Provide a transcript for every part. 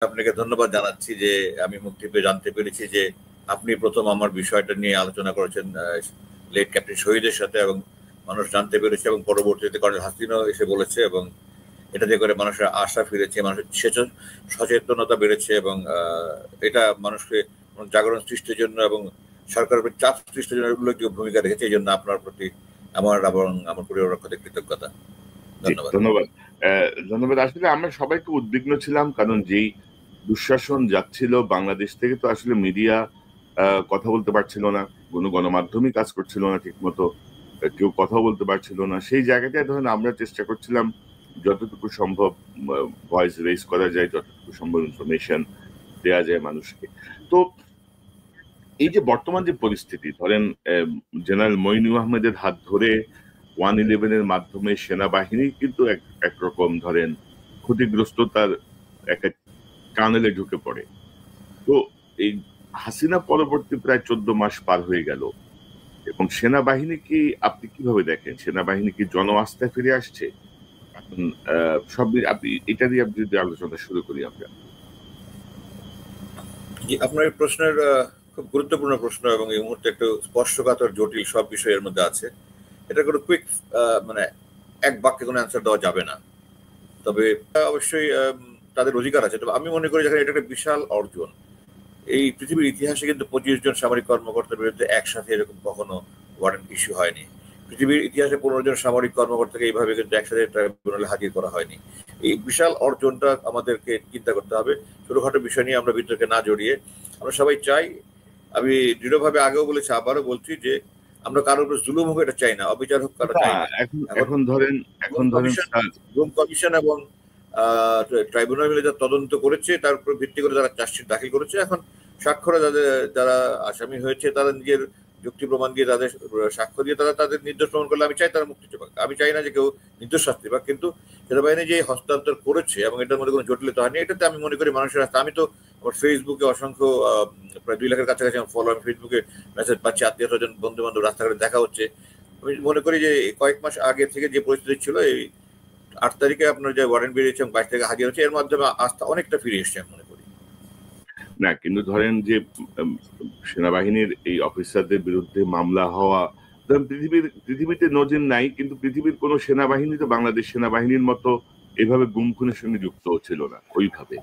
আপনাকে ধন্যবাদ জানাচ্ছি যে আমি মুক্তি পেয়ে জানতে পেরেছি যে আপনি প্রথম আমার বিষয়টা নিয়ে আলোচনা করেছেন লেট ক্যাপ্টেন শহীদের সাথে, এবং মানুষ জানতে পেরেছে এবং পরবর্তীতে কর্নেল হাসিনাও এসে বলেছে, এবং এটা দিয়ে করে মানুষের আশা ফিরেছে, মানুষের সচেতনতা বেড়েছে, এবং এটা মানুষকে জাগরণ সৃষ্টির জন্য এবং সরকারের উপর চাপ সৃষ্টির জন্য উল্লেখযোগ্য ভূমিকা রেখেছে। এই জন্য আপনার প্রতি আমার এবং আমার পরিবারের পক্ষ থেকে কৃতজ্ঞতা। ধন্যবাদ। ধন্যবাদ। ধন্যবাদ। আসলে আমরা সবাইকে উদ্বিগ্ন ছিলাম, কারণ যেই দুঃশাসন যাচ্ছিল বাংলাদেশ থেকে, তো আসলে মিডিয়া কথা বলতে পারছিল না, কোনো গণমাধ্যমই কাজ করছিল না ঠিক মতো, কেউ কথা বলতে পারছিল না। সেই জায়গাটায় ধরেন আমরা চেষ্টা করছিলাম যতটুকু সম্ভব ভয়েস রেজ করা যায়, যতটুকু সম্ভব ইনফরমেশন দেয়া যায় মানুষকে। তো এই যে বর্তমান যে পরিস্থিতি, ধরেন জেনারেল মঈনুল আহমেদের হাত ধরে 111-এর মাধ্যমে সেনাবাহিনী কিন্তু একরকম ধরেন ক্ষতিগ্রস্ততার একটা টানেলে ঢুকে পড়ে। তো এই হাসিনা পরবর্তী প্রায় 14 মাস পার হয়ে গেল, এবং সেনাবাহিনী কি আপনি কিভাবে দেখেন? সেনাবাহিনী কি জন আস্থায় ফিরে আসছে? সব আপনি এটা দিয়ে আপনি যদি আলোচনা শুরু করি আমরা। আপনার এই প্রশ্নের খুব গুরুত্বপূর্ণ প্রশ্ন, এবং এই মুহূর্তে একটু স্পর্শকাতর জটিল সব বিষয়ের মধ্যে আছে। এটা কোনো কুইক মানে এক বাক্যে কোনো অ্যান্সার দেওয়া যাবে না। তবে অবশ্যই তাদের অধিকার আছে। তবে আমি মনে করি যে এটা একটা বিশাল অর্জন। এই পৃথিবীর ইতিহাসে কিন্তু 25 জন সামরিক কর্মকর্তার বিরুদ্ধে একসাথে এরকম কখনো ওয়ারেন্ট ইস্যু হয়নি। পৃথিবীর ইতিহাসে 15 জন সামরিক কর্মকর্তাকে এইভাবে কিন্তু একসাথে ট্রাইব্যুনালে হাজির করা হয়নি। এই বিশাল অর্জনটা আমাদেরকে চিন্তা করতে হবে। ছোটখাটো বিষয় নিয়ে আমরা বিতর্কে না জড়িয়ে আমরা সবাই চাই, আমি দৃঢ়ভাবে আগেও বলেছি, আবারও বলছি যে আমরা কারোর উপর জুলুম হোক এটা চাই না, অবিচার হোক কারো চাই না। এখন ধরেন গুম কমিশন এবং ট্রাইব্যুনাল মিলে যা তদন্ত করেছে তার উপর ভিত্তি করে যারা চার্জশিট দাখিল করেছে, এখন সাক্ষ্যরা যারা আসামি হয়েছে তারা নিজের যুক্তি প্রমাণ দিয়ে তাদের সাক্ষ্য দিয়ে তারা তাদের নির্দোষ প্রমাণ করলে আমি চাই তারা মুক্তি পাক। আমি চাই না যে কেউ নির্দোষ শাস্তি পাক, কিন্তু সেনাবাহিনী যে হস্তান্তর করেছে এবং এটার মধ্যে কোনো জটিলতা হয়নি, এটাতে আমি মনে করি মানুষের রাস্তা। আমি তো আমার ফেসবুকে অসংখ্য প্রায় 2 লাখের কাছাকাছি আমার ফলো, আমি ফেসবুকে মেসেজ পাচ্ছি, আত্মীয় স্বজন বন্ধু বান্ধব রাস্তাঘাটে দেখা হচ্ছে। আমি মনে করি যে কয়েক মাস আগে থেকে যে পরিস্থিতি ছিল, এই 8 তারিখে আপনার যে ওয়ারেন্ট বেরিয়েছে এবং 22 তারিখে হাজির হচ্ছে, এর মাধ্যমে আস্থা অনেকটা ফিরে এসছে আমি মনে করি। না, কিন্তু ধরেন যে সেনাবাহিনীর এই অফিসারদের বিরুদ্ধে মামলা হওয়া, পৃথিবীতে নজির নাই, কিন্তু পৃথিবীর কোন সেনাবাহিনী তো বাংলাদেশ সেনাবাহিনীর মতো এভাবে গুম খুনের সঙ্গে যুক্ত ছিল না। ওইভাবে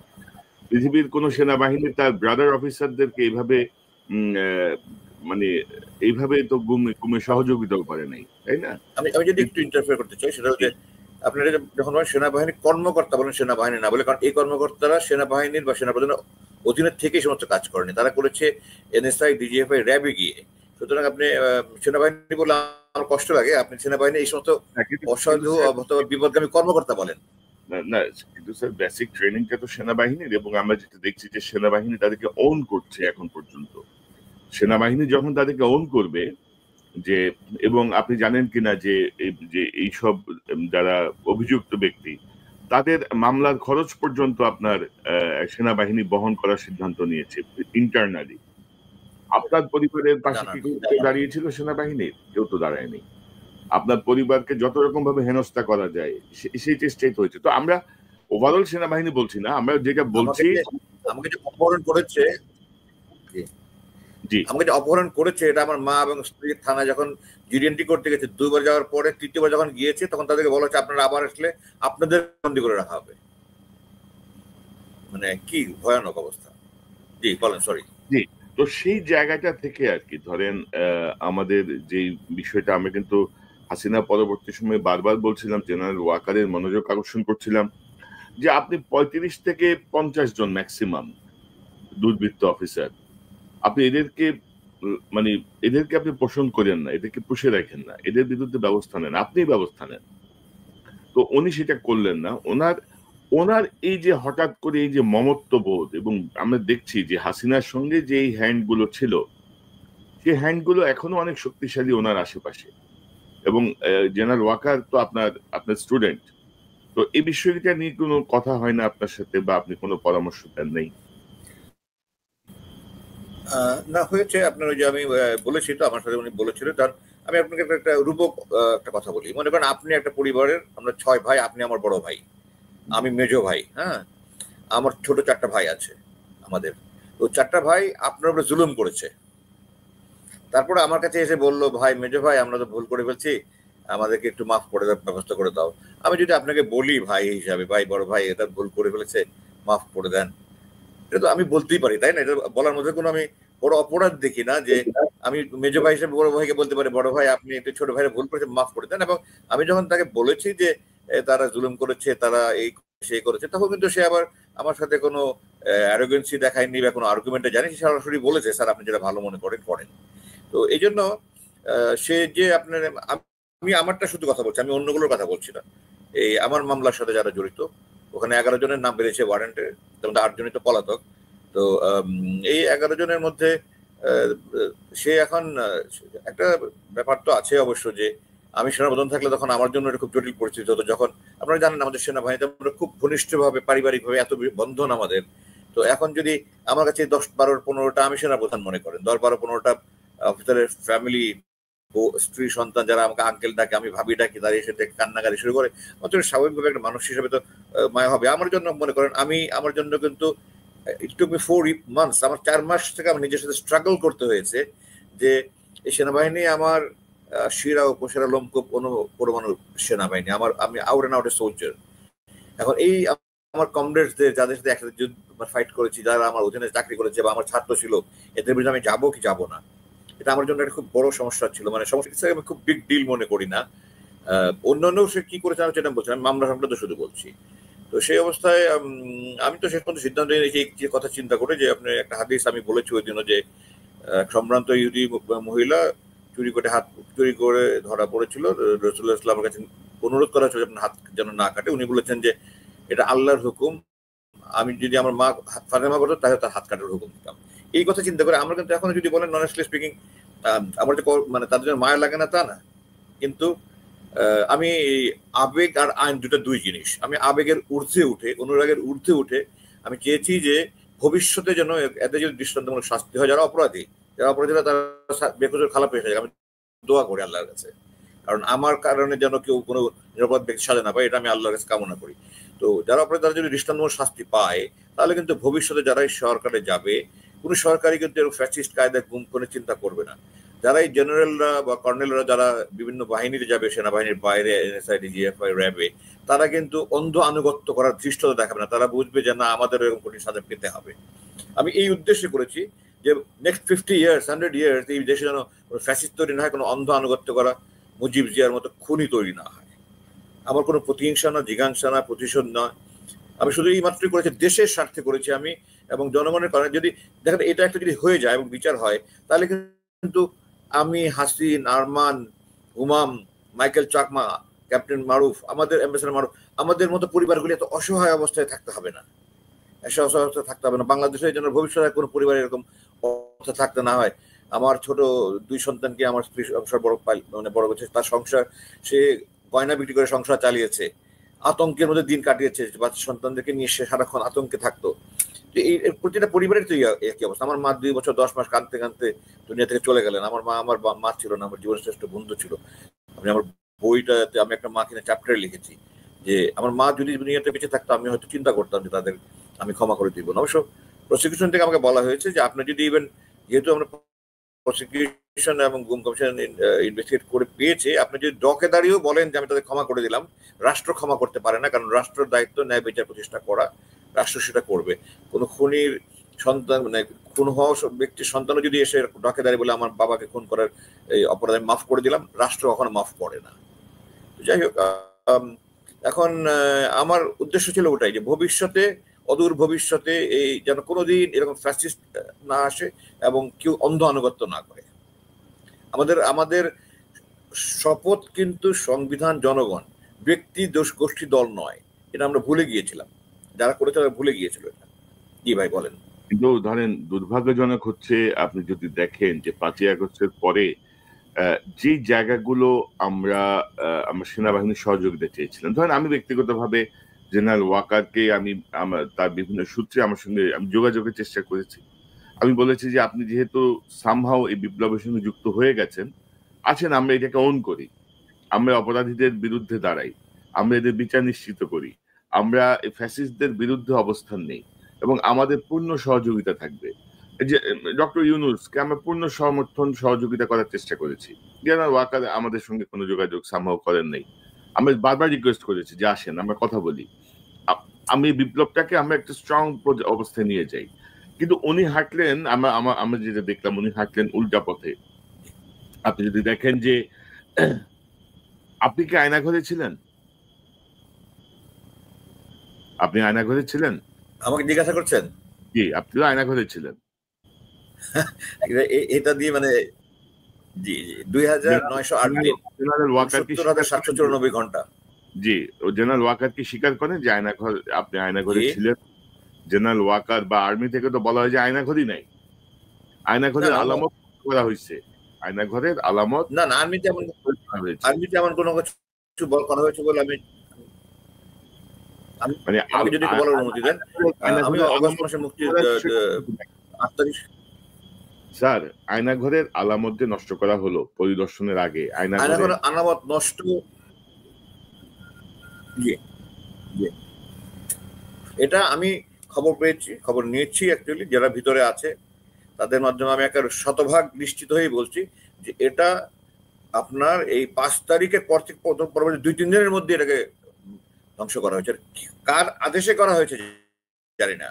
পৃথিবীর কোন সেনাবাহিনী তার ব্রাদার অফিসারদেরকে এইভাবে মানে এইভাবে তো গুমে সহযোগিতাও করে নাই, তাই না? আমি যদি একটু ইন্টারফেয়ার করতে চাই, সেটা হচ্ছে আপনারা যখন সেনাবাহিনীর কর্মকর্তা বলেন, সেনাবাহিনী না বলে, কারণ এই কর্মকর্তারা সেনাবাহিনীর বা সেনাপ্রধানের অধীনের থেকে সমস্ত কাজ করেনি, তারা করেছে এনএসআই, ডিজিএফআই, র্যাবে গিয়ে। সুতরাং আপনি সেনাবাহিনী বলে আমার কষ্ট লাগে, আপনি সেনাবাহিনী এই সমস্ত অসাধু অথবা বিপদগামী কর্মকর্তা বলেন না, কিন্তু স্যার বেসিক ট্রেনিংটা তো সেনাবাহিনীর, এবং আমরা যেটা দেখছি যে সেনাবাহিনী তাদেরকে ওন করছে এখন পর্যন্ত। সেনাবাহিনী যখন তাদেরকে ওন করবে, যে এবং আপনি জানেন কিনা যে এইসব যারা অভিযুক্ত ব্যক্তি, তাদের মামলার খরচ পর্যন্ত আপনার সেনাবাহিনী বহন করার সিদ্ধান্ত নিয়েছে ইন্টারনালি। আপনার পরিবারের পাশে কি দাঁড়িয়েছিল সেনাবাহিনীর? কেউ তো দাঁড়ায়নি। আপনার পরিবারকে যত রকম ভাবে হেনস্থা করা যায় সেই চেষ্টাই তো হয়েছে। তো আমরা ওভারঅল সেনাবাহিনী বলছি না, আমরা যেটা বলছি, আমাকে যে অপহরণ করেছে, আমাকে যে অপহরণ করেছে, এটা আমার মা এবং স্ত্রী থানা যখন জিডিএনটি করতে গেছে, 2বার যাওয়ার পরে 3য়বার যখন গিয়েছে, তখন তাদেরকে বলা হচ্ছে আপনারা আবার আসলে আপনাদের বন্দী করে রাখা হবে। মানে কি ভয়ানক অবস্থা। জি বলেন, সরি। জি, তো সেই জায়গাটা থেকে আর কি ধরেন আমাদের যে বিষয়টা, আমরা কিন্তু হাসিনা পরবর্তী সময়ে বারবার বলছিলাম, জেনারেল ওয়াকারের মনোযোগ আকর্ষণ করছিলাম যে আপনি 35 থেকে 50 জন ম্যাক্সিমাম দুর্বৃত্ত অফিসার, আপনি এদেরকে আপনি পোষণ করেন না, এদেরকে পুষে রাখেন না, এদের বিরুদ্ধে ব্যবস্থা নেন, আপনি ব্যবস্থা নেন। তো উনি সেটা করলেন না। ওনার এই যে হঠাৎ করে এই যে মমত্ববোধ, এবং আমরা দেখছি যে হাসিনার সঙ্গে যে এই হ্যান্ডগুলো ছিল, সেই হ্যান্ডগুলো এখনো অনেক শক্তিশালী ওনার আশেপাশে। এবং জেনারেল ওয়াকার তো আপনার স্টুডেন্ট, তো এই বিষয়টা নিয়ে কোনো কথা হয় না আপনার সাথে, বা আপনি কোনো পরামর্শ দেন নেই? না, হয়েছে। আপনার ওই যে আমি বলেছি তো, আমার সাথে উনি বলেছিলেন, তার আমি আপনাকে একটা রূপক একটা কথা বলি। মনে করেন আপনি একটা পরিবারের, আমরা 6 ভাই, আপনি আমার বড় ভাই, আমি মেজো ভাই। হ্যাঁ, আমার ছোট 4টা ভাই আছে আমাদের, তো 4টা ভাই আপনার উপরে জুলুম করেছে। তারপরে আমার কাছে এসে বলল, ভাই মেজো ভাই আমরা তো ভুল করে ফেলছি, আমাদেরকে একটু মাফ করে দেওয়ার ব্যবস্থা করে দাও। আমি যদি আপনাকে বলি ভাই হিসাবে, ভাই বড় ভাই এটা ভুল করে ফেলেছে, মাফ করে দেন, এটা তো আমি বলতেই পারি, তাই না? এটা বলার মধ্যে কোনো আমি বড় অপরাধ দেখি না যে আমি মেজো ভাই হিসেবে বড় ভাইকে বলতে পারি, বড় ভাই আপনি একটু ছোট ভাইরা ভুল করেছে, মাফ করে দেন। এবং আমি যখন তাকে বলেছি যে তারা জুলুম করেছে, তারা এই সেই করেছে, তখন কিন্তু সে আবার আমার সাথে কোনো অ্যারোগেন্সি দেখায়নি বা কোনো আর্গুমেন্টে জানি, সে সরাসরি বলেছে স্যার আপনি যেটা ভালো মনে করেন করেন। তো এই জন্য সে যে আপনার, আমি আমারটা শুধু কথা বলছি, আমি অন্যগুলোর কথা বলছি না। এই আমার মামলার সাথে যারা জড়িত, ওখানে 11 জনের নাম বেরিয়েছে ওয়ারেন্টে, তার মধ্যে 8 জনই তো পলাতক। তো এই 11 জনের মধ্যে সে এখন একটা ব্যাপার তো আছে অবশ্য, যে আমি সেনাপ্রধান থাকলে তখন আমার জন্য এটা খুব জটিল পরিস্থিতি হতো। যখন আপনারা জানেন আমাদের সেনাবাহিনীতে আমরা খুব ঘনিষ্ঠভাবে পারিবারিকভাবে এত বন্ধন আমাদের, তো এখন যদি আমার কাছে 10, 12, 15টা আমি সেনাপ্রধান মনে করেন, 10, 12, 15টা অফিসারের ফ্যামিলি, স্ত্রী সন্তান যারা আমাকে আঙ্কেল ডাকে, আমি ভাবি ডাকি, দাঁড়িয়ে এসে কান্নাকারি শুরু করে, অথচ স্বাভাবিকভাবে একটা মানুষ হিসেবে তো মায়া হবে আমার জন্য। মনে করেন আমি আমার জন্য কিন্তু ইট টুক মি 4 months, আমার 4 মাস থেকে আমার নিজের সাথে স্ট্রাগল করতে হয়েছে যে এই সেনাবাহিনী আমার শিরা উপশিরা লোমকূপ পরমাণু সেনাবাহিনী, আমি out and out a soldier. এখন এই আমার কমরেডসদের যাদের সাথে একসাথে ফাইট করেছি, যারা আমার অধীনে চাকরি করেছে বা আমার ছাত্র ছিল, এদের বিরুদ্ধে আমি যাবো কি যাবো না, এটা আমার জন্য একটা খুব বড় সমস্যা ছিল। মানে সমস্যা আমি খুব বিগ ডিল মনে করি না। অন্যান্য সে কি করেছে আমি সেটা বলছি, আমি মামলা সংক্রান্ত শুধু বলছি। তো সেই অবস্থায় আমি তো শেষ পর্যন্ত সিদ্ধান্ত নিয়েছি যে কথা চিন্তা করে, যে আপনি একটা হাদিস আমি বলেছি ওই দিনও, যে সম্ভ্রান্ত ইহুদি মহিলা চুরি করে ধরা পড়েছিল, রাসূলুল্লাহ ইসলামের কাছে অনুরোধ করা হয়েছিল আপনার হাত যেন না কাটে। উনি বলেছেন যে এটা আল্লাহর হুকুম, আমি যদি আমার মা ফাতেমা করতো তাহলে তার হাত কাটার হুকুম দিতাম। এই কথা চিন্তা করে আমরা কিন্তু এখন যদি বলেন অনেস্টলি স্পিকিং, আমার যে মানে তাদের জন্য মায়া লাগে না তা না, কিন্তু আমি আবেগ আর আইন দুই জিনিস। আমি আবেগের ঊর্ধ্বে উঠে, অনুরাগের ঊর্ধ্বে উঠে আমি চেয়েছি যে ভবিষ্যতে যেন এদের যদি দৃষ্টান্তমূলক শাস্তি হয়, যারা অপরাধীরা তারা বেকসুর খালাপ হয়ে যায়, আমি দোয়া করি আল্লাহর কাছে। কারণ আমার কারণে যেন কেউ কোনো নিরাপদ ব্যক্তি সাজা না পায়, এটা আমি আল্লাহর কাছে কামনা করি। তো যারা অপরাধী তারা যদি দৃষ্টান্তমূলক শাস্তি পায়, তাহলে কিন্তু ভবিষ্যতে যারা এই সরকারে যাবে, কোনো সরকারই কিন্তু এরকম ফ্যাসিস্ট কায়দায় গুম করে চিন্তা করবে না। যারা এই জেনারেলরা বা কর্নেলরা যারা বিভিন্ন বাহিনীতে যাবে, সেনাবাহিনীর বাইরে, এনএসআই, ডিজিএফআই, র্যাবে, তারা কিন্তু অন্ধ আনুগত্য করার ধৃষ্টতা দেখাবে না। তারা বুঝবে যে না, আমাদের এরকম কঠিন সাজা পেতে হবে। আমি এই উদ্দেশ্যে করেছি যে নেক্সট 50 years, 100 years এই দেশে যেন ফ্যাসিস্ট তৈরি না হয়, কোনো অন্ধ আনুগত্য করা মুজিব জিয়ার মতো খুনি তৈরি না হয়। আমার কোনো প্রতিহিংসা না, জিজ্ঞাসা না, প্রতিশোধ নয়। আমি শুধু এই মাত্রই করেছি, দেশের স্বার্থে করেছি আমি, এবং জনগণের কারণে। যদি দেখেন এটা একটা যদি হয়ে যায় এবং বিচার হয়, তাহলে কিন্তু আমি, হাসিন, আরমান, হুমাম, মাইকেল চাকমা, ক্যাপ্টেন মারুফ, আমাদের অ্যাম্বাসেডর মারুফ, আমাদের মতো পরিবারগুলি এত অসহায় অবস্থায় থাকতে হবে না, অসহায় অবস্থায় থাকতে হবে না। বাংলাদেশের জন্য ভবিষ্যতে কোনো পরিবার এরকম অবস্থা থাকতে না হয়। আমার ছোট 2 সন্তানকে আমার স্ত্রী সংসার বড় করছে, তার সংসার সে গয়না বিক্রি করে সংসার চালিয়েছে, আতঙ্কের মধ্যে দিন কাটিয়েছে, বাচ্চা সন্তানদেরকে নিয়ে সে সারাক্ষণ আতঙ্কে থাকতো। এই প্রতিটা পরিবারের তো একই অবস্থা। আমার মা 2 বছর 10 মাস কাঁদতে কাঁদতে দুনিয়া থেকে চলে গেলেন। আমার মা ছিল না, আমার জীবনের শ্রেষ্ঠ বন্ধু ছিল। আমি আমার বইটাতে আমি একটা মা কিনে চ্যাপ্টারে লিখেছি যে আমার মা যদি দুনিয়াতে বেঁচে থাকতো, আমি হয়তো চিন্তা করতাম যে তাদের আমি ক্ষমা করে দিব না। অবশ্য প্রসিকিউশন থেকে আমাকে বলা হয়েছে যে আপনি যদি ইভেন, যেহেতু আমরা প্রসিকিউশন এবং গুম কমিশন ইনভেস্টিগেট করে পেয়েছে, আপনি যদি ডকে দাঁড়িয়েও বলেন যে আমি তাদের ক্ষমা করে দিলাম, রাষ্ট্র ক্ষমা করতে পারে না, কারণ রাষ্ট্রের দায়িত্ব ন্যায় বিচার প্রতিষ্ঠা করা, রাষ্ট্র সেটা করবে। কোনো খুনির সন্তান, মানে খুন হওয়া ব্যক্তির সন্তানও যদি এসে ডকে দাঁড়িয়ে বলে আমার বাবাকে খুন করার এই অপরাধ আমি মাফ করে দিলাম, রাষ্ট্র কখনো মাফ করে না। যাই হোক, এখন আমার উদ্দেশ্য ছিল ওটাই, যে ভবিষ্যতে, অদূর ভবিষ্যতে এই যেন কোনোদিন এরকম ফ্যাসিস্ট না আসে এবং কেউ অন্ধ আনুগত্য না করে। আমাদের শপথ কিন্তু সংবিধান, জনগণ, ব্যক্তি গোষ্ঠী দল নয়। এটা আমরা ভুলে গিয়েছিলাম, যারা করেছে তারা ভুলে গিয়েছিল এটা। কি ভাই বলেন? কিন্তু ধরেন দুর্ভাগ্যজনক হচ্ছে, আপনি যদি দেখেন যে 5ই আগস্টের পরে যে জায়গাগুলো আমরা সেনাবাহিনীর সহযোগিতা চেয়েছিলাম, ধরেন আমি ব্যক্তিগতভাবে জেনারেল ওয়াকারকে আমি তার বিভিন্ন সূত্রে আমার সঙ্গে আমি যোগাযোগের চেষ্টা করেছি। আমি বলেছি যে আপনি যেহেতু সামহাও এই বিপ্লবের সঙ্গে যুক্ত হয়ে গেছেন, আছেন, আমরা এটাকে অন করি, আমরা অপরাধীদের বিরুদ্ধে দাঁড়াই, আমরা এদের বিচার নিশ্চিত করি, আমরা ফ্যাসিস্টদের বিরুদ্ধে অবস্থান নেই এবং আমাদের পূর্ণ সহযোগিতা থাকবে। এই যে ডক্টর ইউনূসকে আমরা পূর্ণ সমর্থন সহযোগিতা করার চেষ্টা করেছি। জেনারেল ওয়াকার আমাদের সঙ্গে কোনো যোগাযোগ সম্ভব করেন নাই। আমরা বারবার রিকোয়েস্ট করেছি যে আসেন আমরা কথা বলি, আমি বিপ্লবটাকে আমরা একটা স্ট্রং অবস্থায় নিয়ে যাই, কিন্তু উনি হাঁটলেন, আমরা যেটা দেখলাম উনি হাঁটলেন উল্টা পথে। আপনি যদি দেখেন যে আপনি কি আয়নাঘরে ছিলেন? আপনি আয়নাঘরে ছিলেন? আমাকে জিজ্ঞাসা করছেন? জি, আপনি তো আয়নাঘরে ছিলেন। এটা দিয়ে মানে জি 2908 দিন, জেনারেল ওয়াকার কি 70,794 ঘন্টা। জি, ও জেনারেল ওয়াকার কি স্বীকার করেন যে আপনি আয়নাঘরে ছিলেন? জেনারেল ওয়াকার বা আর্মি থেকে তো বলা হয় যে আয়নাঘরই নাই, আয়নাঘরের আলামত করা হয়েছে, আয়নাঘরের আলামত না না, আর্মিতে এমন কোনো কিছু করা হয়েছে বলে আমি মানে আমাকে যদি বলার অনুমতি দেন, আমি অগস্ট মাসে মুক্তির 8 তারিখ স্যার আয়নাঘরের আলামত যে নষ্ট করা হলো পরিদর্শনের আগে, আয়নাঘরের আলামত নষ্ট, এটা আমি খবর পেয়েছি, খবর নিয়েছি অ্যাকচুয়ালি যারা ভিতরে আছে তাদের মাধ্যমে আমি একেবারে শতভাগ নিশ্চিত হয়েই বলছি যে এটা আপনার এই 5 তারিখের পর থেকে পরবর্তী 2-3 দিনের মধ্যে এটাকে ধ্বংস করা হয়েছে। কার আদেশে করা হয়েছে জানি না,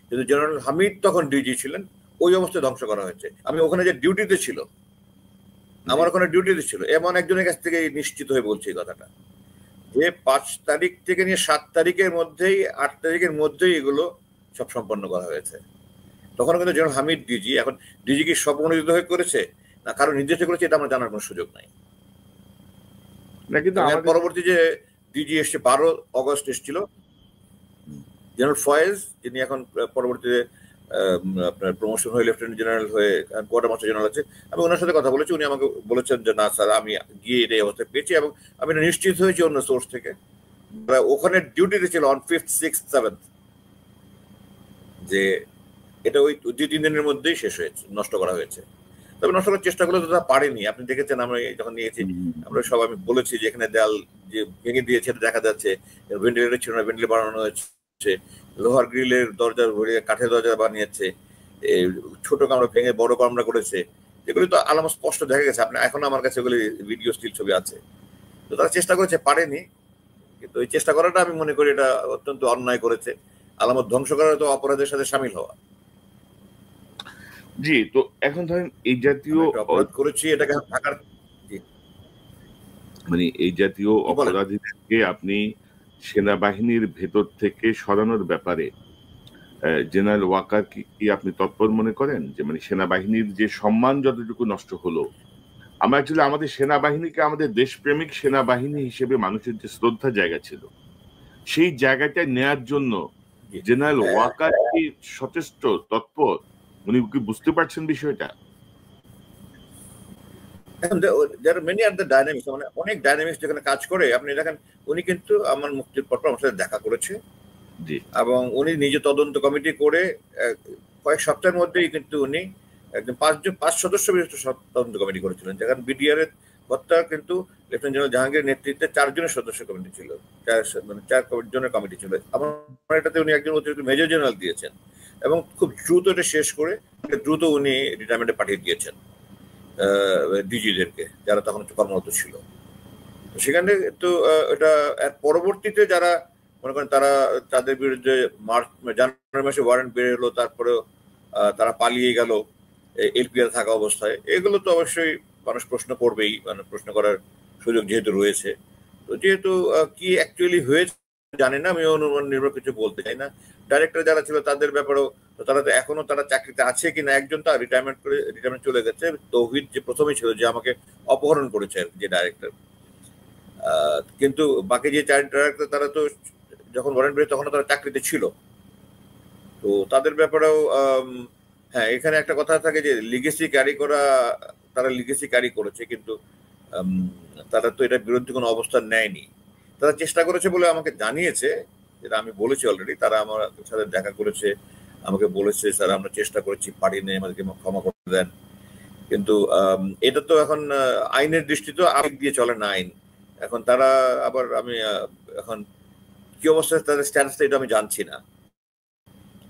কিন্তু জেনারেল হামিদ তখন ডিজি ছিলেন, ওই অবস্থায় ধ্বংস করা হয়েছে। আমি ওখানে যে ডিউটিতে ছিল, আমার ওখানে ডিউটিতে ছিল এমন একজনের কাছ থেকে নিশ্চিত হয়ে বলছি এই কথাটা, যে 5 তারিখ থেকে নিয়ে 7 তারিখের মধ্যেই 8 তারিখের মধ্যেই এগুলো সব সম্পন্ন করা হয়েছে। তখন কিন্তু জেনারেল হামিদ ডিজি, এখন ডিজি কি স্বপ্রণোদিত হয়ে করেছে না কারো নির্দেশে করেছে এটা আমার জানার কোনো সুযোগ নাই। কিন্তু পরবর্তী যে ডিজি এসছে 12 অগস্ট এসেছিল জেনারেল ফয়েজ, যিনি এখন পরবর্তীতে আপনার প্রমোশন হয়ে লেফটেন্যান্ট জেনারেল হয়ে কোয়ার্টার মাস্টার জেনারেল আছে। আমি ওনার সাথে কথা বলেছি, উনি আমাকে বলেছেন যে না স্যার আমি গিয়ে এই অবস্থায় পেয়েছি, এবং আমি নিশ্চিত হয়েছি অন্য সোর্স থেকে ওখানে ডিউটিতে ছিল অন 5th, 6th, 7th, যে এটা ওই 2-3 দিনের মধ্যেই শেষ হয়েছে, নষ্ট করা হয়েছে। তবে নষ্ট করার চেষ্টা করলে তো তা পারেনি। আপনি দেখেছেন আমরা যখন নিয়েছি আমরা সব, আমি বলেছি যে এখানে দেয়াল যে ভেঙে দিয়েছে দেখা যাচ্ছে, ভেন্টিলেটর ছিল না, ভেন্টিলেটর বানানো হয়েছে, লোহার গ্রিলের দরজা ভরিয়ে কাঠের দরজা বানিয়েছে, ছোট কামরা ভেঙে বড় কামরা করেছে, এগুলি তো আলামত স্পষ্ট দেখা গেছে। আপনি এখন আমার কাছে ওগুলি ভিডিও স্টিল ছবি আছে। তো তারা চেষ্টা করেছে, পারেনি, কিন্তু ওই চেষ্টা করাটা আমি মনে করি এটা অত্যন্ত অন্যায় করেছে। আলামত ধ্বংস করা তো অপরাধের সাথে সামিল হওয়া। জি, তো এখন ধরেন এই জাতীয় অপরাধ করেছি, এটাকে ঢাকার মানে এই জাতীয় অপরাধীদেরকে আপনি সেনাবাহিনীর ভেতর থেকে সরানোর ব্যাপারে জেনারেল ওয়াকার কি আপনি তৎপর মনে করেন? যে মানে সেনাবাহিনীর যে সম্মান যতটুকু নষ্ট হলো, আমরা অ্যাকচুয়ালি আমাদের সেনাবাহিনীকে আমাদের দেশপ্রেমিক সেনাবাহিনী হিসেবে মানুষের যে শ্রদ্ধা জায়গা ছিল সেই জায়গাটা নেয়ার জন্য জেনারেল ওয়াকার কি সচেষ্ট তৎপর? উনি কি বুঝতে পারছেন বিষয়টা? মানে অনেক ডাইনামিক্স যেখানে কাজ করে। আপনি দেখেন উনি কিন্তু আমার মুক্তির পর আমার সাথে দেখা করেছে, এবং উনি নিজে তদন্ত কমিটি করে কয়েক সপ্তাহের মধ্যেই কিন্তু উনি একদম 5 সদস্য বিশিষ্ট তদন্ত কমিটি করেছিলেন। যেখানে বিডিআর এর হত্যা কিন্তু লেফটেন্যান্ট জেনারেল জাহাঙ্গীর নেতৃত্বে 4 জনের সদস্য কমিটি ছিল, 4 জনের কমিটি ছিল। আমার এটাতে উনি একজন অতিরিক্ত মেজর জেনারেল দিয়েছেন, এবং খুব দ্রুত এটা শেষ করে দ্রুত উনি রিটায়ারমেন্টে পাঠিয়ে দিয়েছেন ডিজিদেরকে, যারা তখন কর্মরত ছিল। সেখানে তো এটা পরবর্তীতে যারা মনে করেন তারা তাদের বিরুদ্ধে জানুয়ারি মাসে ওয়ারেন্ট বের হলো, তারপরে তারা পালিয়ে গেল এলপিআর থাকা অবস্থায়, এগুলো তো অবশ্যই মানুষ প্রশ্ন করবেই, মানে প্রশ্ন করার সুযোগ যেহেতু রয়েছে। তো যেহেতু কি অ্যাকচুয়ালি হয়েছে জানি না, আমি অনুমান নির্ভর কিছু বলতে চাই না। ডাইরেক্টর যারা ছিল তাদের ব্যাপারেও তারা তো এখনো তারা চাকরিতে আছে কিনা, একজন তো রিটায়ারমেন্ট চলে গেছে, তৌহিদ যে প্রথমেই ছিল যে আমাকে অপহরণ করেছে যে ডাইরেক্টর, কিন্তু বাকি যে 4 ডাইরেক্টর তারা তো যখন ওয়ারেন্ট বের তখন তারা চাকরিতে ছিল। তো তাদের ব্যাপারেও হ্যাঁ, এখানে একটা কথা থাকে যে লিগেসি ক্যারি করা, তারা লিগেসি ক্যারি করেছে, কিন্তু তারা তো এটার বিরুদ্ধে কোনো অবস্থান নেয়নি। তারা চেষ্টা করেছে বলে আমাকে জানিয়েছে, যেটা আমি বলেছি অলরেডি। তারা আমার সাথে দেখা করেছে, আমাকে বলেছে স্যার আমরা চেষ্টা করেছি, পারিনি, আমাদেরকে ক্ষমা করে দেন। কিন্তু এটা তো এখন আইনের দৃষ্টিতে আবেগ দিয়ে চলে না আইন। এখন তারা আবার আমি এখন কি অবস্থায় তাদের স্ট্যাটাসটা এটা আমি জানছি না।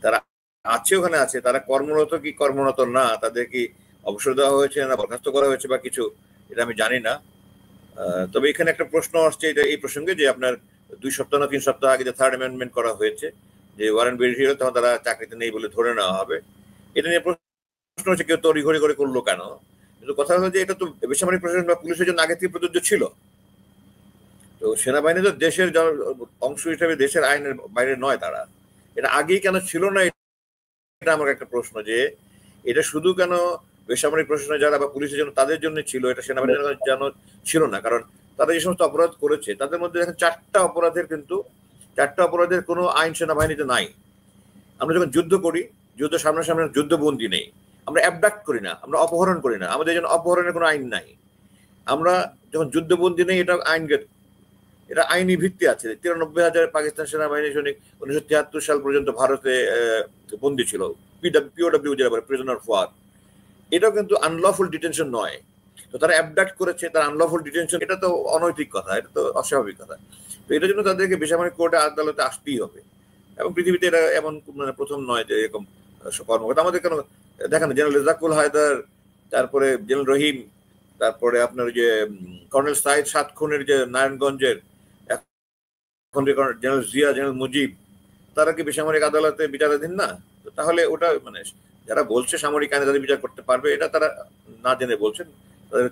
তারা আছে ওখানে আছে, তারা কর্মরত কি কর্মরত না, তাদের কি অবসর দেওয়া হয়েছে না বরখাস্ত করা হয়েছে বা কিছু, এটা আমি জানি না। তবে এখানে একটা প্রশ্ন আসছে এটা এই প্রসঙ্গে যে আপনার 2 সপ্তাহ না 3 সপ্তাহ আগে যে থার্ড অ্যামেন্ডমেন্ট করা হয়েছে যে ওয়ারেন্ট বেরিয়ে হলে তখন তারা চাকরিতে নেই বলে ধরে নেওয়া হবে, এটা নিয়ে প্রশ্ন হচ্ছে কেউ তড়িঘড়ি করে করলো কেন। কিন্তু কথা হলো যে এটা তো বেসামরিক প্রশাসন বা পুলিশের জন্য আগে থেকে প্রযোজ্য ছিল। তো সেনাবাহিনী তো দেশের অংশ হিসেবে দেশের আইনের বাইরে নয়, তারা এটা আগেই কেন ছিল না, এটা আমার একটা প্রশ্ন যে এটা শুধু কেন বেসামরিক প্রশাসনে যারা বা পুলিশের জন্য তাদের জন্য ছিল, এটা সেনাবাহিনীর জন্য ছিল না। কারণ তারা যে সমস্ত অপরাধ করেছে তাদের মধ্যে দেখেন 4টা অপরাধের কোনো আইন সেনাবাহিনীতে নাই। আমরা যখন যুদ্ধ করি, যুদ্ধ সামনাসামনি যুদ্ধবন্দী নেই, আমরা অ্যাবডাক্ট করি না, আমরা অপহরণ করি না, আমাদের জন্য অপহরণের কোনো আইন নাই। আমরা যখন যুদ্ধবন্দী নেই এটা আইনি ভিত্তি আছে। 93,000 পাকিস্তান সেনাবাহিনী সৈনিক 1973 সাল পর্যন্ত ভারতে বন্দী ছিল, পিওডব্লিউ যেটা বলে, প্রিজনার অফ ওয়ার। এটাও কিন্তু আনলফুল ডিটেনশন নয়। তো তারা অ্যাবডাক্ট করেছে, তার আনলফুল ডিটেনশন, এটা তো অনৈতিক কথা, এটা তো অস্বাভাবিক কথা। তো এটার জন্য তাদেরকে বেসামরিক কোর্টে আদালতে আসতেই হবে। এবং পৃথিবীতে এটা এমন মানে প্রথম নয় যে এরকম কর্মকর্তা আমাদের কেন দেখেন, জেনারেল রেজাকুল হায়দার, তারপরে জেনারেল রহিম, তারপরে আপনার যে কর্নেল সাইদ 7 খুনের যে নারায়ণগঞ্জের, এখন জেনারেল জিয়া, জেনারেল মুজিব, তারা কি বেসামরিক আদালতে বিচারাধীন না? তো তাহলে ওটা মানে যারা বলছে সামরিক আইনে তাদের বিচার করতে পারবে, এটা তারা না জেনে বলছেন।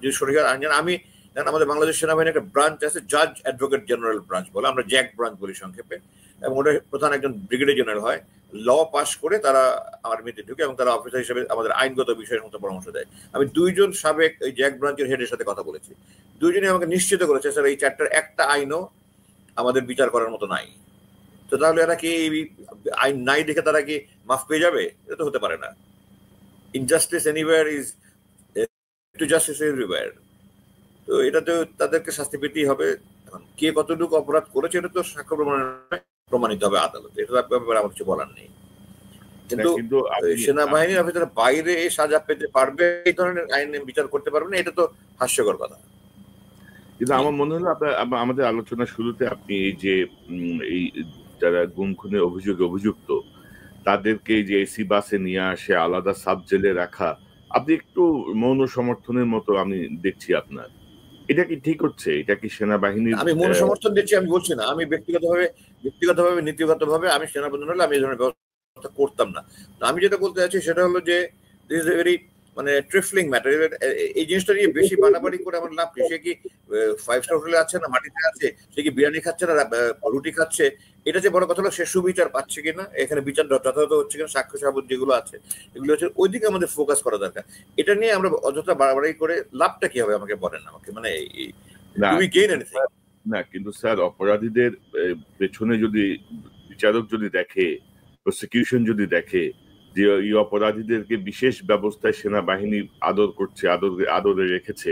যদি সরকার আইন জানে, আমি জানেন আমাদের বাংলাদেশ সেনাবাহিনীর একটা ব্রাঞ্চ আছে, জাজ অ্যাডভোকেট জেনারেল ব্রাঞ্চ বলে, আমরা জ্যাক ব্রাঞ্চ বলি সংক্ষেপে। এবং ওটা প্রধান একজন ব্রিগেডিয়ার জেনারেল হয়, ল পাস করে তারা আর্মিতে ঢুকে এবং তারা অফিসার হিসেবে আমাদের আইনগত বিষয়ের মতো পরামর্শ দেয়। আমি 2জন সাবেক ওই জ্যাক ব্রাঞ্চের হেডের সাথে কথা বলেছি, 2জনই আমাকে নিশ্চিত করেছে স্যার এই 4টার একটা আইনও আমাদের বিচার করার মতো নাই। তো তাহলে এরা কি আইন নাই দেখে তারা কি মাফ পেয়ে যাবে? এটা তো হতে পারে না। Injustice anywhere is to justice everywhere. তো এটাতে তাদেরকে শাস্তি পেতেই হবে। কে কতটুকু অপরাধ করেছে এটা তো সাক্ষ্য প্রমাণিত হবে আদালতে, এটা ব্যাপারে আমার কিছু বলার নেই। কিন্তু সেনাবাহিনীর অফিসার বাইরে সাজা পেতে পারবে, এই ধরনের আইন বিচার করতে পারবে না, এটা তো হাস্যকর কথা। কিন্তু আমার মনে হলো আমাদের আলোচনার শুরুতে আপনি এই যে এই যারা গুম খুনের অভিযোগে অভিযুক্ত তাদেরকে যে এসি বাসে নিয়ে আসে আলাদা সাব জেলে রাখা, আপনি একটু মৌন সমর্থনের মতো আমি দেখছি আপনার, এটা কি ঠিক হচ্ছে? এটা কি সেনাবাহিনীর? আমি মৌন সমর্থন দিচ্ছি আমি বলছি না, আমি ব্যক্তিগতভাবে নীতিগতভাবে আমি সেনাপ্রধান হলে আমি এই ধরনের ব্যবস্থা করতাম না। আমি যেটা বলতে চাচ্ছি সেটা হলো যে দিস ইজ এ ভেরি মানে ট্রিফলিং ম্যাটার। এই জিনিসটা নিয়ে বেশি বাড়াবাড়ি করে আমার লাভ, সে কি 5 স্টার হোটেলে আছে না মাটিতে আছে, সে কি বিরিয়ানি খাচ্ছে না রুটি খাচ্ছে, এটা যে বড় কথা হলো সে সুবিচার পাচ্ছে কিনা, এখানে বিচার যথাযথ হচ্ছে কিনা, সাক্ষ্য সাবুত যেগুলো আছে এগুলো হচ্ছে ওইদিকে আমাদের ফোকাস করা দরকার। এটা নিয়ে আমরা অযথা বাড়াবাড়ি করে লাভটা কি হবে আমাকে বলেন, আমাকে মানে না। কিন্তু স্যার অপরাধীদের পেছনে যদি বিচারক যদি দেখে, প্রসিকিউশন যদি দেখে যে এই অপরাধীদেরকে বিশেষ ব্যবস্থায় সেনাবাহিনী আদর করছে, আদরে রেখেছে,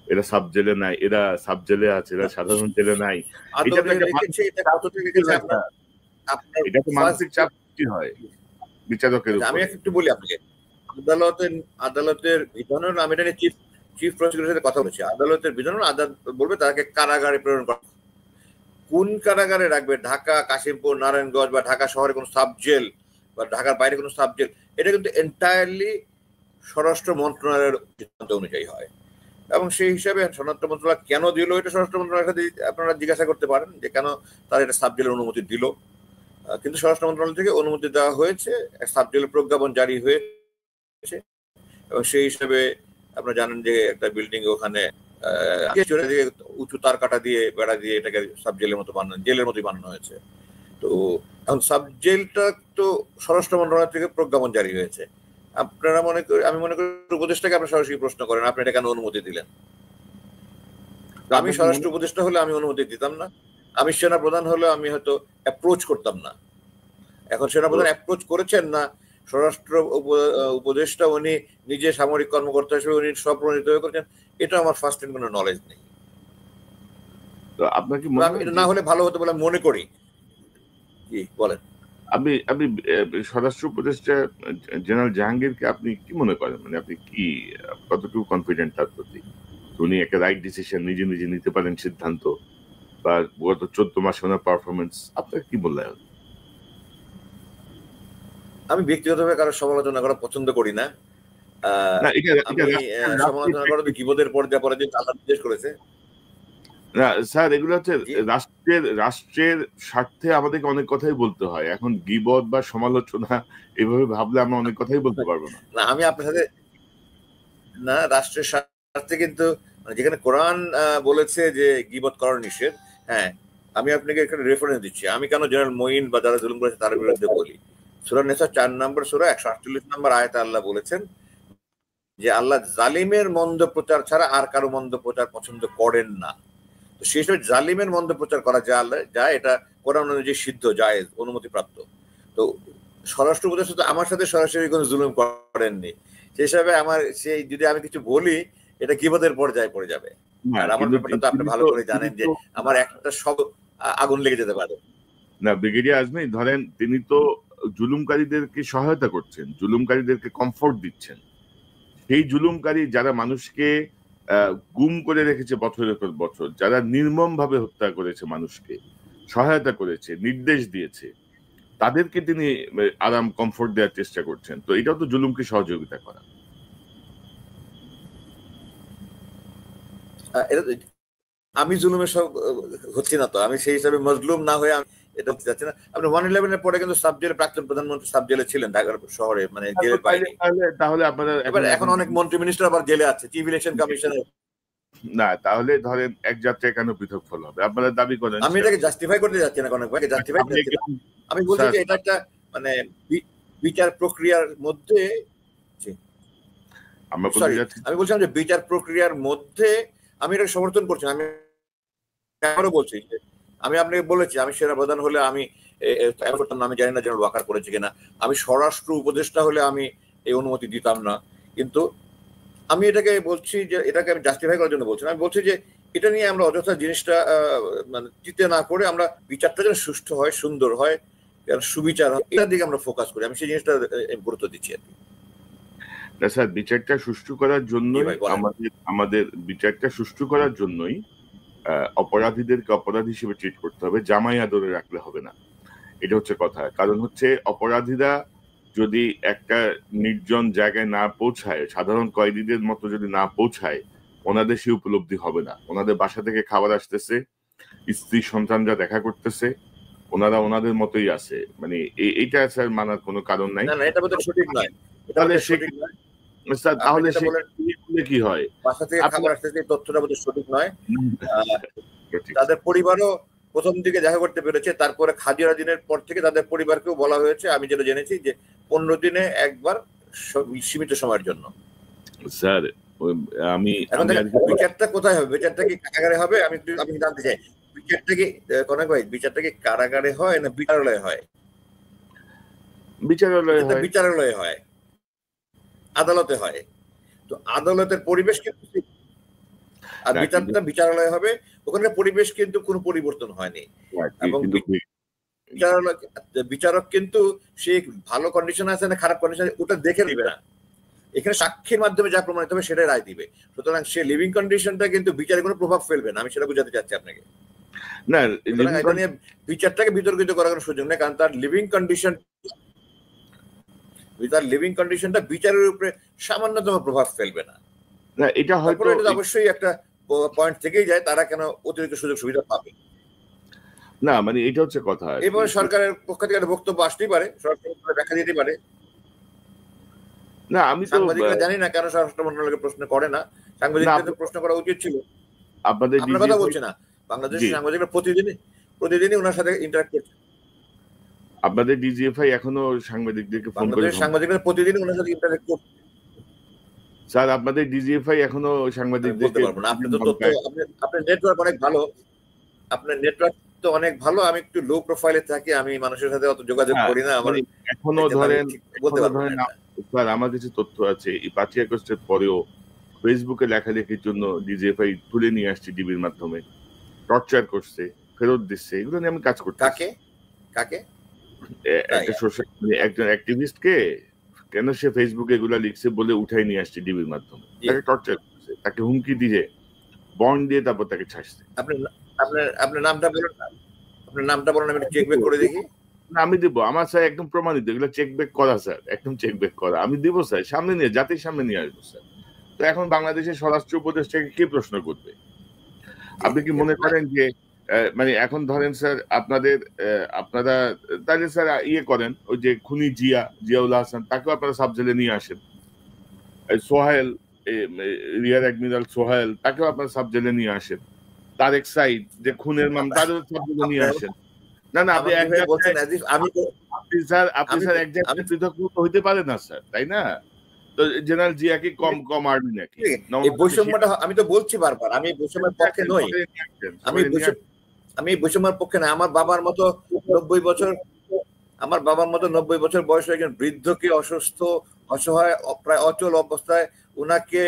এরা সাব জেলে নাই, এরা সাব জেলে আছে, এরা সাধারণ জেলে নাই, এটা তো মানসিক চাপ সৃষ্টি হয় বিচারকের উপর। আমি একটু বলি আপনাকে, আদালতের বিধান, আমি এটা নিয়ে চিফ প্রসিকিউটরের সাথে কথা বলেছি, আদালতের বিধান আদালত বলবে তাকে কারাগারে প্রেরণ করা। কোন কারাগারে রাখবে, ঢাকা, কাশিমপুর, নারায়ণগঞ্জ বা ঢাকা শহরে কোনো সাব জেল বা ঢাকার বাইরে কোনো সাব জেল, এটা কিন্তু এন্টায়ারলি স্বরাষ্ট্র মন্ত্রণালয়ের সিদ্ধান্ত অনুযায়ী হয়। এবং সেই হিসাবে স্বরাষ্ট্র মন্ত্রণালয় কেন দিল এটা স্বরাষ্ট্র মন্ত্রণালয়ের সাথে আপনারা জিজ্ঞাসা করতে পারেন যে কেন তারা এটা সাব জেলের অনুমতি দিল। কিন্তু স্বরাষ্ট্র মন্ত্রণালয় থেকে অনুমতি দেওয়া হয়েছে, সাব জেলের প্রজ্ঞাপন জারি হয়েছে। এবং সেই হিসাবে আপনারা জানেন যে একটা বিল্ডিং ওখানে উঁচু তার কাটা দিয়ে বেড়া দিয়ে এটাকে সাব জেলের মতো জেলের মতোই বানানো হয়েছে। তো এখন সাব জেলটা তো স্বরাষ্ট্র মন্ত্রণালয় থেকে প্রজ্ঞাপন জারি হয়েছে। আপনারা আমি মনে করি উপদেষ্টাকে আপনারা সরাসরি প্রশ্ন করেন আপনি এটা কেন অনুমতি দিলেন। আমি স্বরাষ্ট্র উপদেষ্টা হলে আমি অনুমতি দিতাম না, আমি সেনা প্রধান হলে আমি হয়তো অ্যাপ্রোচ করতাম না। এখন সেনা প্রধান অ্যাপ্রোচ করেছেন না, স্বরাষ্ট্র উপদেষ্টা উনি নিজে সামরিক কর্মকর্তা হিসেবে উনি স্বপ্রণীত হয়ে করেছেন, এটা আমার ফার্স্ট হ্যান্ড কোনো নলেজ নেই। আপনার কি না হলে ভালো হতে বলে মনে করি। কি বলেন? আপনি স্বরাষ্ট্র উপদেষ্টা জেনারেল জাহাঙ্গীরকে আপনি কি মনে করেন, মানে আপনি কি কতটুকু কনফিডেন্ট তার প্রতি উনি একটা রাইট ডিসিশন নিজে নিতে পারেন সিদ্ধান্ত? বা গত 14 মাসে ওনার পারফরমেন্স, আপনার কি বললেন? আমি ব্যক্তিগতভাবে কারো সমালোচনা করা পছন্দ করি না। না এটা আমি সমালোচনা করা তো গীবতের পর্যায়ে পরে যে আল্লাহ নির্দেশ করেছে। না স্যার, এগুলো হচ্ছে জি। রাষ্ট্রের স্বার্থে আমাদেরকে অনেক কথাই বলতে হয়। এখন গীবত বা সমালোচনা এভাবে ভাবলে আমরা অনেক কথাই বলতে পারবো না। না, আমি আপনার সাথে না, রাষ্ট্রের স্বার্থে কিন্তু যেখানে কোরআন বলেছে যে গীবত করার নিষেধ, হ্যাঁ, আমি আপনাকে এখানে রেফারেন্স দিচ্ছি। আমি কেন জেনারেল মঈন বা যারা জুলুম করেছে তার বিরুদ্ধে বলি? সূরা নিসা 4 নম্বর সূরা 148 নম্বর আয়াতে আল্লাহ বলেছেন যে আল্লাহ জালিমের মন্দ প্রচার ছাড়া আর কারো মন্দ প্রচার পছন্দ করেন না। তো সেই সময় জালিমের মন্দ প্রচার করা যায়, এটা কোরআন অনুযায়ী সিদ্ধ, জায়েজ, অনুমতিপ্রাপ্ত। তো স্বরাষ্ট্র উপদেষ্টা তো আমার সাথে সরাসরি কোনো জুলুম করেননি, সেই হিসাবে আমার সেই যদি আমি কিছু বলি এটা গীবতের পর্যায়ে পড়ে যাবে। আর আমার ব্যাপারটা তো আপনি ভালো করে জানেন যে আমার একটা সব আগুন লেগে যেতে পারে। না ব্রিগেডিয়ার আজমি, ধরেন তিনি তো জুলুমকারীদেরকে সহায়তা করছেন, জুলুমকারীদেরকে কমফোর্ট দিচ্ছেন। সেই জুলুমকারী যারা মানুষকে গুম করে রেখেছে বছরের পর বছর, যারা নির্মম ভাবে হত্যা করেছে মানুষকে, সহায়তা করেছে, নির্দেশ দিয়েছে, তাদেরকে তিনি আরাম কমফোর্ট দেওয়ার চেষ্টা করছেন। তো এটাও তো জুলুমকে সহযোগিতা করা। আমি জুলুমের সব হচ্ছি না তো, আমি সেই হিসাবে মজলুম না হয়ে আমি এটা হতে যাচ্ছি না। আপনি 111-এর পরে কিন্তু সাব জেলে প্রাক্তন প্রধানমন্ত্রী সাব জেলে ছিলেন ঢাকার শহরে, মানে জেলের বাইরে। তাহলে আপনারা এবার এখন অনেক মন্ত্রী মিনিস্টার আবার জেলে আছে, চিফ ইলেকশন কমিশনের। না, তাহলে ধরেন এক যাত্রায় কেন পৃথক ফল হবে? আপনারা দাবি করেন। আমি এটাকে জাস্টিফাই করতে যাচ্ছি না, অনেক ভাই জাস্টিফাই করতে, আমি বলছি যে এটা একটা মানে বিচার প্রক্রিয়ার মধ্যে, আমি বলছিলাম যে বিচার প্রক্রিয়ার মধ্যে আমি এটা সমর্থন করছি। আমি আবারও বলছি যে আমি আপনাকে বলেছি আমি সেনাপ্রধান হলে আমি করতাম না। আমি জানি না জেনারেল ওয়াকার করেছে কিনা। আমি স্বরাষ্ট্র উপদেষ্টা হলে আমি এই অনুমতি দিতাম না। কিন্তু আমি এটাকে বলছি যে এটাকে আমি জাস্টিফাই করার জন্য বলছি না। আমি বলছি যে এটা নিয়ে আমরা অযথা জিনিসটা মানে চিন্তা না করে আমরা বিচারটা যেন সুষ্ঠু হয়, সুন্দর হয়, সুবিচার হয়, এটার দিকে আমরা ফোকাস করি। আমি সেই জিনিসটা গুরুত্ব দিচ্ছি আর কি। না স্যার, বিচারটা সুষ্ঠু করার জন্যই আমাদের বিচারটা সুষ্ঠু করার জন্যই অপরাধীদেরকে অপরাধ হিসেবে ট্রিট করতে হবে, জামাই আদরে রাখলে হবে না। এটা হচ্ছে কথা। কারণ হচ্ছে অপরাধীরা যদি একটা নির্জন জায়গায় না পৌঁছায়, সাধারণ কয়েদিদের মতো যদি না পৌঁছায়, ওনাদের সে উপলব্ধি হবে না। ওনাদের বাসা থেকে খাবার আসতেছে, স্ত্রী সন্তানরা দেখা করতেছে, ওনারা ওনাদের মতোই আছে। মানে এইটা স্যার মানার কোনো কারণ নাই। না, এটা বোধহয় সঠিক নয়। তাহলে সে কি হয়? বাসা থেকে খাবার আসতেছে, তথ্যটা বোধহয় সঠিক নয়। তাদের পরিবারও প্রথম দিকে দেখা করতে পেরেছে, তারপরে খাদিরা দিনের পর থেকে তাদের পরিবারকেও বলা হয়েছে, আমি যেটা জেনেছি, যে 15 দিনে একবার সীমিত সময়ের জন্য। স্যার আমি বিচারটা কোথায় হবে? বিচারটা কি কারাগারে হবে? আমি জানতে চাই, বিচারটা কি কনক ভাই, বিচারটা কি কারাগারে হয় না বিচারালয়ে হয়? বিচারালয়ে হয়, আদালতে হয়। তো আদালতের পরিবেশ কিন্তু, আর বিচারটা বিচারালয় হবে, ওখানে পরিবেশ কিন্তু কোনো পরিবর্তন হয়নি। এবং বিচারক কিন্তু সে ভালো কন্ডিশন আছে না খারাপ কন্ডিশন ওটা দেখে দিবে না, এখানে সাক্ষীর মাধ্যমে যা প্রমাণিত হবে সেটাই রায় দিবে। সুতরাং সে লিভিং কন্ডিশনটা কিন্তু বিচারে কোনো প্রভাব ফেলবে না, আমি সেটা বোঝাতে চাচ্ছি আপনাকে। না, এটা নিয়ে বিচারটাকে বিতর্কিত করার কোনো সুযোগ নেই, কারণ তার লিভিং কন্ডিশনটা বিচারের উপরে সামান্যতম প্রভাব ফেলবে না। এটা হয়তো অবশ্যই একটা পয়েন্ট থেকেই যায়, তারা কেন অতিরিক্ত সুযোগ সুবিধা পাবে না, মানে এটা হচ্ছে কথা। এভাবে সরকারের পক্ষ থেকে একটা বক্তব্য আসতেই পারে, সরকার দেখা দিতে পারে। না, আমি তো সাংবাদিকরা জানি না কেন স্বরাষ্ট্র মন্ত্রণালয়কে প্রশ্ন করে না। সাংবাদিকদের প্রশ্ন করা উচিত ছিল। আপনাদের কথা বলছি না, বাংলাদেশের সাংবাদিকরা প্রতিদিনই ওনার সাথে ইন্টারঅ্যাক্ট করছে। আপনাদের ডিজিএফআই এখনো সাংবাদিকদেরকে ফোন করে? সাংবাদিকরা প্রতিদিন ওনার সাথে ইন্টারঅ্যাক্ট করছে। স্যার, আপনাদের ডিজিএফআই এখনো সাংবাদিকদেরকে? আপনি তো তথ্য, আপনার নেটওয়ার্ক অনেক ভালো, আপনার নেটওয়ার্ক তো অনেক ভালো। আমি একটু লো প্রোফাইলে থাকি, আমি মানুষের সাথে অত যোগাযোগ করি না। আমার এখনো ধরেন স্যার, আমার কিছু তথ্য আছে, এই 5 আগস্টের পরেও ফেসবুকে লেখালেখির জন্য ডিজিএফআই তুলে নিয়ে আসছে ডিবির মাধ্যমে, টর্চার করছে, ফেরত দিচ্ছে। এগুলো নিয়ে আমি কাজ করছি। কাকে? একটা সোশ্যাল, একজন অ্যাক্টিভিস্টকে কেন সে ফেসবুকে এগুলা লিখছে বলে উঠাই নিয়ে আসছে ডিবির মাধ্যমে, তাকে টর্চার করছে, তাকে হুমকি দিয়ে বন্ড দিয়ে তারপর তাকে ছাড়ছে। আপনার নামটা বলুন না, আপনার নামটা বলুন, আমি চেক ব্যাক করে দেখি। না আমি দিব, আমার স্যার একদম প্রমাণিত, এগুলো চেক ব্যাক করা স্যার, একদম চেক ব্যাক করা, আমি দিব স্যার, সামনে নিয়ে জাতির সামনে নিয়ে আসবো স্যার। তো এখন বাংলাদেশের স্বরাষ্ট্র উপদেষ্টাকে কে প্রশ্ন করবে? আপনি কি মনে করেন যে মানে এখন ধরেন স্যার আপনারা তাহলে স্যার ইয়ে করেন, ওই যে খুনি জিয়াউল হাসান, তাকেও আপনারা সাব জেলে নিয়ে আসেন। সোহেল, রিয়ার অ্যাডমিরাল সোহেল, তাকেও আপনারা সাব জেলে নিয়ে আসেন। তারেক সাইদ যে খুনের মামলা, তারও সাব জেলে নিয়ে আসেন। না না, আপনি আপনি স্যার এক জায়গায় পৃথক হইতে পারে না স্যার, তাই না? তো জেনারেল জিয়া কি কম আর্মি নাকি? এই বৈষম্যটা আমি তো বলছি বারবার, আমি বৈষম্যের পক্ষে নই, আমি বৈষম্যের পক্ষে না। আমার বাবার মতো 90 বছর বয়সে একজন বৃদ্ধকে, অসুস্থ, অসহায়, প্রায় অচল অবস্থায় উনাকে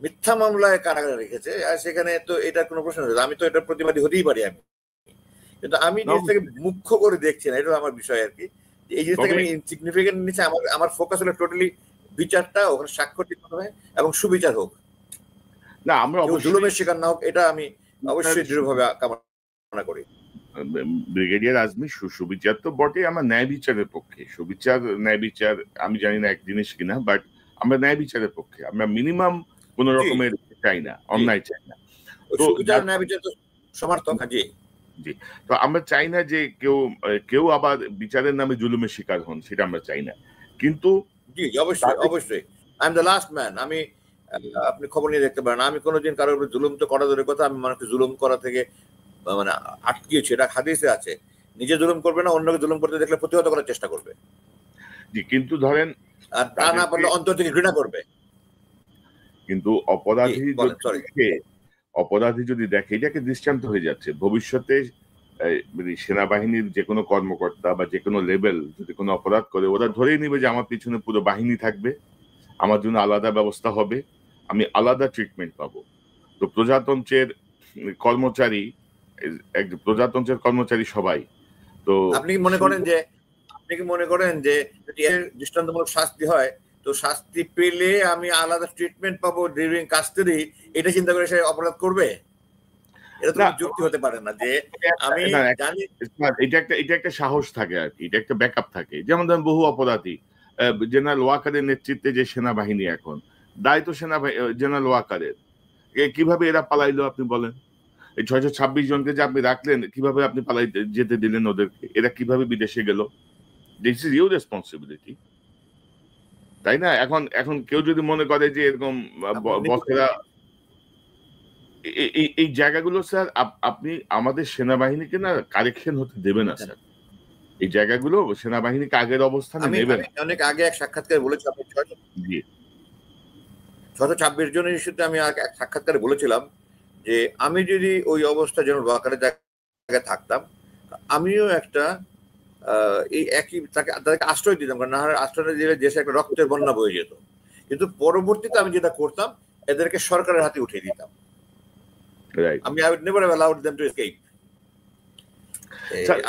মিথ্যা মামলায় কারাগারে রেখেছে, আর সেখানে তো এটার কোনো প্রশ্ন নেই। আমি তো এটার প্রতিবাদী হতেই পারি আমি, কিন্তু আমি জিনিসটাকে মুখ্য করে দেখছি না, এটা আমার বিষয় আর কি। এই জিনিসটাকে আমি ইনসিগনিফিকেন্ট নিচ্ছে। আমার ফোকাস হলো টোটালি বিচারটা, ওখানে সাক্ষ্য ঠিক হবে এবং সুবিচার হোক, না আমরা জুলুমের শিকার না হোক, এটা আমি অবশ্যই দৃঢ়ভাবে কামনা করি। ব্রিগেডিয়ার আজমি, সুবিচার তো বটে, আমার ন্যায় বিচারের পক্ষে। সুবিচার, ন্যায় বিচার আমি জানি না এক জিনিস কিনা, বাট আমরা ন্যায় বিচারের পক্ষে। আমরা মিনিমাম কোন রকমের চাই না, অন্যায় চাই না। তো সুবিচার, ন্যায় বিচার তো সমর্থক। জি জি, তো আমরা চাই না যে কেউ আবার বিচারের নামে জুলুমের শিকার হন, সেটা আমরা চাই না। কিন্তু জি অবশ্যই I am the last man. আপনি খবর নিয়ে দেখতে পারেন, আমি কোনোদিন কারোর উপর জুলুম তো করা দূরের কথা, আমি মানুষকে জুলুম করা থেকে মানে আটকিয়েছি, এটা হাদিসে আছে। নিজে জুলুম করবে না, অন্যকে জুলুম করতে দেখলে প্রতিহত করার চেষ্টা করবে। জি, কিন্তু ধরেন, আর তা না পারলে অন্তর থেকে ঘৃণা করবে। কিন্তু অপরাধী যদি দেখে, এটাকে দৃষ্টান্ত হয়ে যাচ্ছে ভবিষ্যতে সেনাবাহিনীর যে কোনো কর্মকর্তা বা যে কোনো লেভেল যদি কোনো অপরাধ করে, ওরা ধরেই নিবে যে আমার পিছনে পুরো বাহিনী থাকবে, আমার জন্য আলাদা ব্যবস্থা হবে, আমি আলাদা ট্রিটমেন্ট পাবো। তো প্রজাতন্ত্রের কর্মচারী সবাই তো। আপনি কি মনে করেন যে যদি দৃষ্টান্তমূলক শাস্তি হয়, তো শাস্তি পেলে আমি আলাদা ট্রিটমেন্ট পাবো ডিউরিং কাস্টাডি, এটা চিন্তা করে সে অপরাধ করবে? এটা তো যুক্তি হতে পারে না। যে আমি জানি এটা একটা সাহস থাকে আর কি, এটা একটা ব্যাকআপ থাকে। যেমন ধরেন বহু অপরাধী, জেনারেল ওয়াকারের নেতৃত্বে যে সেনাবাহিনী এখন, দায়িত্ব জেনারেল ওয়াকারের, কিভাবে এরা পালাইলো আপনি বলেন? এই 626 জনকে যে আপনি রাখলেন, কিভাবে আপনি পালাই যেতে দিলেন ওদেরকে? এরা কিভাবে বিদেশে গেল? দিস ইজ ইউর রেসপন্সিবিলিটি, তাই না? এখন কেউ যদি মনে করে যে এরকম বসেরা এই জায়গাগুলো স্যার, আপনি আমাদের সেনাবাহিনীকে না কারেকশন হতে দেবে না স্যার। এই জায়গাগুলো সেনাবাহিনীকে আগের অবস্থানে নেবে না। অনেক আগে এক সাক্ষাৎকারে বলেছি, আপনি 626 জনের ইস্যুতে আমি এক সাক্ষাৎকারে বলেছিলাম যে আমি যদি ওই অবস্থা যেন ওয়াকারের জায়গায় থাকতাম, আমিও একটা এই একই তাদেরকে আশ্রয় দিতাম, কারণ না হলে আশ্রয় দিলে দেশে একটা রক্তের বন্যা বয়ে যেত। কিন্তু পরবর্তীতে আমি যেটা করতাম, এদেরকে সরকারের হাতে উঠিয়ে দিতাম। আমি I would never have allowed them to escape.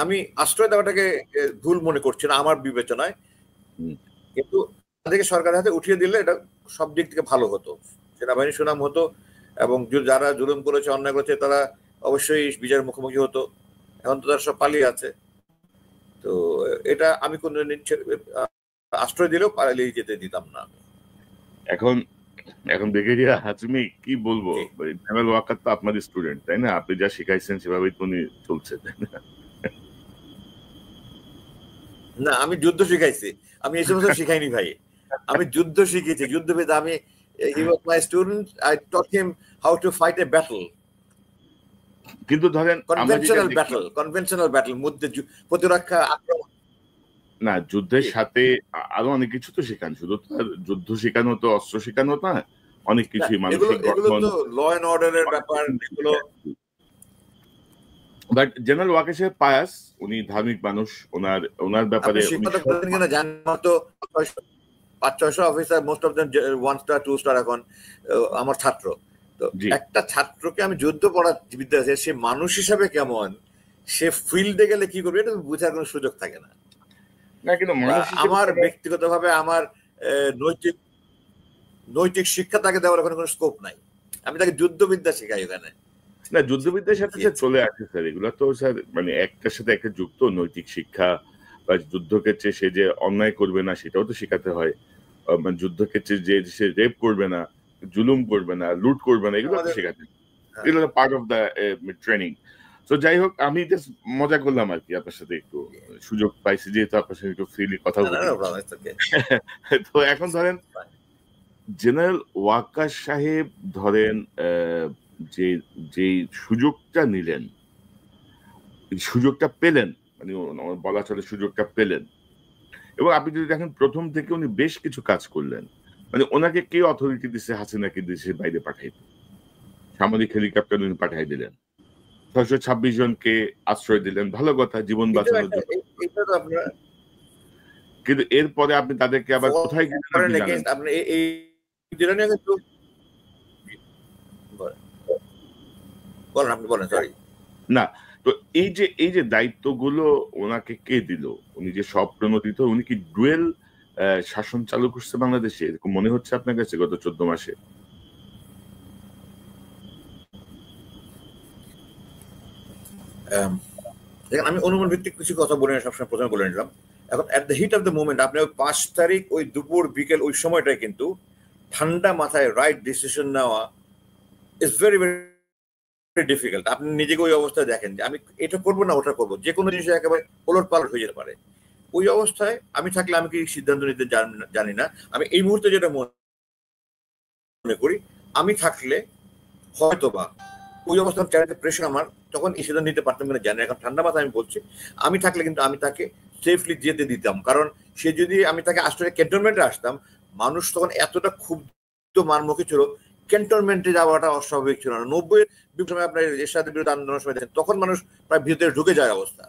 আমি আশ্রয় দেওয়াটাকে ভুল মনে করছি না আমার বিবেচনায়, কিন্তু তাদেরকে সরকারের হাতে উঠিয়ে দিলে এটা সব দিক থেকে ভালো হতো, সেনাবাহিনীর সুনাম হতো, এবং যারা জুলুম করেছে, অন্যায় করেছে, তারা অবশ্যই বিচারের মুখোমুখি হতো। এখন তো তারা সব পালিয়ে আছে। তো এটা আমি কোন আশ্রয় দিলেও পালিয়ে যেতে দিতাম না। এখন ব্রিগেডিয়ার হাজমি কি বলবো, জেনারেল ওয়াকার তো আপনাদের স্টুডেন্ট, তাই না? আপনি যা শিখাইছেন সেভাবেই তো উনি চলছে, তাই না? না, আমি যুদ্ধ শিখাইছি, আমি এই সমস্ত শিখাইনি ভাই। আমি যুদ্ধ শিখেছি, যুদ্ধবিদ। আমি he was my student, I taught him how to fight a battle. কিন্তু ধরেন কনভেনশনাল ব্যাটল, মধ্যে প্রতিরক্ষা, আক্রমণ না, যুদ্ধের সাথে আরো অনেক কিছু তো শেখান। শুধু তো যুদ্ধ শেখানো তো, অস্ত্র শেখানো না, অনেক কিছুই, মানসিক গঠন, ল এন্ড অর্ডারের ব্যাপার এগুলো। বাট জেনারেল ওয়াকার সাহেব পায়াস, উনি ধার্মিক মানুষ, ওনার ব্যাপারে জানেন তো 500-600 officer, most of them 1 star 2 star এখন আমার ছাত্র। তো একটা ছাত্রকে আমি যুদ্ধ পড়ার বিদ্যা আছে, সে মানুষ হিসাবে কেমন, সে ফিল্ডে গেলে কি করবে, এটা বোঝার কোনো সুযোগ থাকে না। আমার ব্যক্তিগতভাবে আমার নৈতিক শিক্ষা তাকে দেওয়ার ওখানে কোনো স্কোপ নাই। আমি তাকে যুদ্ধবিদ্যা শেখাই ওখানে। না, যুদ্ধবিদ্যার সাথে স্যার চলে আসে স্যার, এগুলো তো স্যার মানে একটার সাথে একটা যুক্ত। নৈতিক শিক্ষা বা যুদ্ধক্ষেত্রে সে যে অন্যায় করবে না সেটাও তো শেখাতে হয়। মানে যুদ্ধক্ষেত্রে যে সে রেপ করবে না, জুলুম করবে না, লুট করবে না, এগুলো তো আমাদের শেখাতে হয়। এগুলো পার্ট অফ দ্য ট্রেনিং। তো যাই হোক, আমি জাস্ট মজা করলাম আর কি, আপনার সাথে একটু সুযোগ পাইছি যেহেতু আপনার সাথে একটু ফ্রিলি কথা বলি। তো এখন ধরেন জেনারেল ওয়াকার সাহেব ধরেন যে যে সুযোগটা নিলেন, সুযোগটা পেলেন, মানে বলা চলে সুযোগটা পেলেন, এবং আপনি যদি দেখেন প্রথম থেকে উনি বেশ কিছু কাজ করলেন। মানে ওনাকে কে অথরিটি দিচ্ছে হাসিনাকে দেশের বাইরে পাঠাইতে? সামরিক হেলিকপ্টার উনি পাঠাই দিলেন, 626 জনকে আশ্রয় দিলেন, ভালো কথা, জীবন বাঁচানোর জন্য। কিন্তু এরপরে আপনি তাদেরকে আবার কোথায় গেলেন আপনি এই বলেন, সরি। না, তো এই যে দায়িত্বগুলো ওনাকে কে দিল? উনি যে সব প্রণোদিত, উনি কি ডুয়েল শাসন চালু করছে বাংলাদেশে, এরকম মনে হচ্ছে আপনার কাছে গত 14 মাসে? আমি অনুমান ভিত্তিক কিছু কথা বলে সবসময় প্রথমে বলে নিলাম। এখন at the heat of the moment আপনি ওই 5 তারিখ ওই দুপুর বিকেল ওই সময়টায় কিন্তু ঠান্ডা মাথায় রাইট ডিসিশন নেওয়া ইজ ভেরি ভেরি ডিফিকাল্ট। আপনি নিজেকে ওই অবস্থায় দেখেন যে আমি এটা করবো না ওটা করবো, যে কোনো জিনিস একেবারে ওলট পালট হয়ে যেতে পারে। ওই অবস্থায় আমি থাকলে আমি কি সিদ্ধান্ত নিতে জানি না। আমি এই মুহূর্তে যেটা মনে করি, আমি থাকলে হয়তো বা ওই অবস্থান চারিদিকে প্রেশার আমার তখন এই সিদ্ধান্ত নিতে পারতাম কিনা জানি। এখন ঠান্ডা মাথায় আমি বলছি, আমি থাকলে কিন্তু আমি তাকে সেফলি যেতে দিতাম। কারণ সে যদি আমি তাকে আসলে ক্যান্টনমেন্টে আসতাম, মানুষ তখন এতটা ক্ষুব্ধ মারমুখী ছিল, ক্যান্টনমেন্টে যাওয়াটা অস্বাভাবিক ছিল না। 90-এর সময় আপনার এরশাদের বিরুদ্ধে আন্দোলনের সময় দেখেন, তখন মানুষ প্রায় ভিতরে ঢুকে যায় অবস্থা।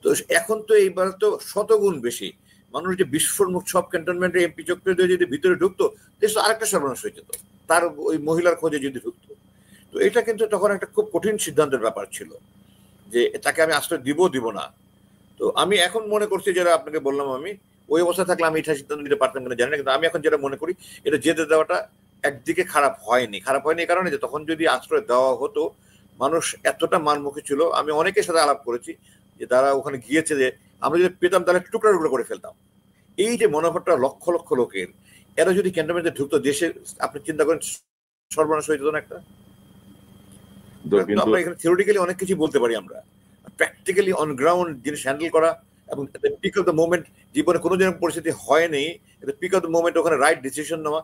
তো এখন তো এইবার তো শতগুণ বেশি মানুষ, যে বিস্ফোরণমুখ সব ক্যান্টনমেন্টে এমপি চক্র দিয়ে যদি ভিতরে ঢুকতো, দেশ আরেকটা সর্বনাশ হয়ে যেত, তার ওই মহিলার খোঁজে যদি ঢুকতো। তো এটা কিন্তু তখন একটা খুব কঠিন সিদ্ধান্তের ব্যাপার ছিল যে তাকে আমি আশ্রয় দিব না। তো আমি এখন মনে করছি, যেটা আপনাকে বললাম, আমি ওই অবস্থায় থাকলে আমি এটা সিদ্ধান্ত নিতে পারতাম কিনা জানি না, কিন্তু আমি এখন যেটা মনে করি, এটা যেতে দেওয়াটা একদিকে খারাপ হয়নি এই কারণে যে তখন যদি আশ্রয় দেওয়া হতো, মানুষ এতটা মানমুখী ছিল। আমি অনেকের সাথে আলাপ করেছি যে তারা ওখানে গিয়েছে, যে আমরা যদি পেতাম তাহলে টুকরা টুকরা করে ফেলতাম। এই যে মনোভাবটা লক্ষ লক্ষ লোকের, এরা যদি ক্যান্টনমেন্টে ঢুকতো, দেশের আপনি চিন্তা করেন সর্বনাশ হয়ে যেত না একটা। আমরা এখানে থিওরিটিক্যালি অনেক কিছু বলতে পারি, আমরা প্র্যাকটিক্যালি অন গ্রাউন্ড জিনিস হ্যান্ডেল করা, এবং পিক অফ দ্য মোমেন্ট, জীবনে কোনো যেরকম পরিস্থিতি হয়নি, পিক অফ দ্য মোমেন্ট ওখানে রাইট ডিসিশন নেওয়া।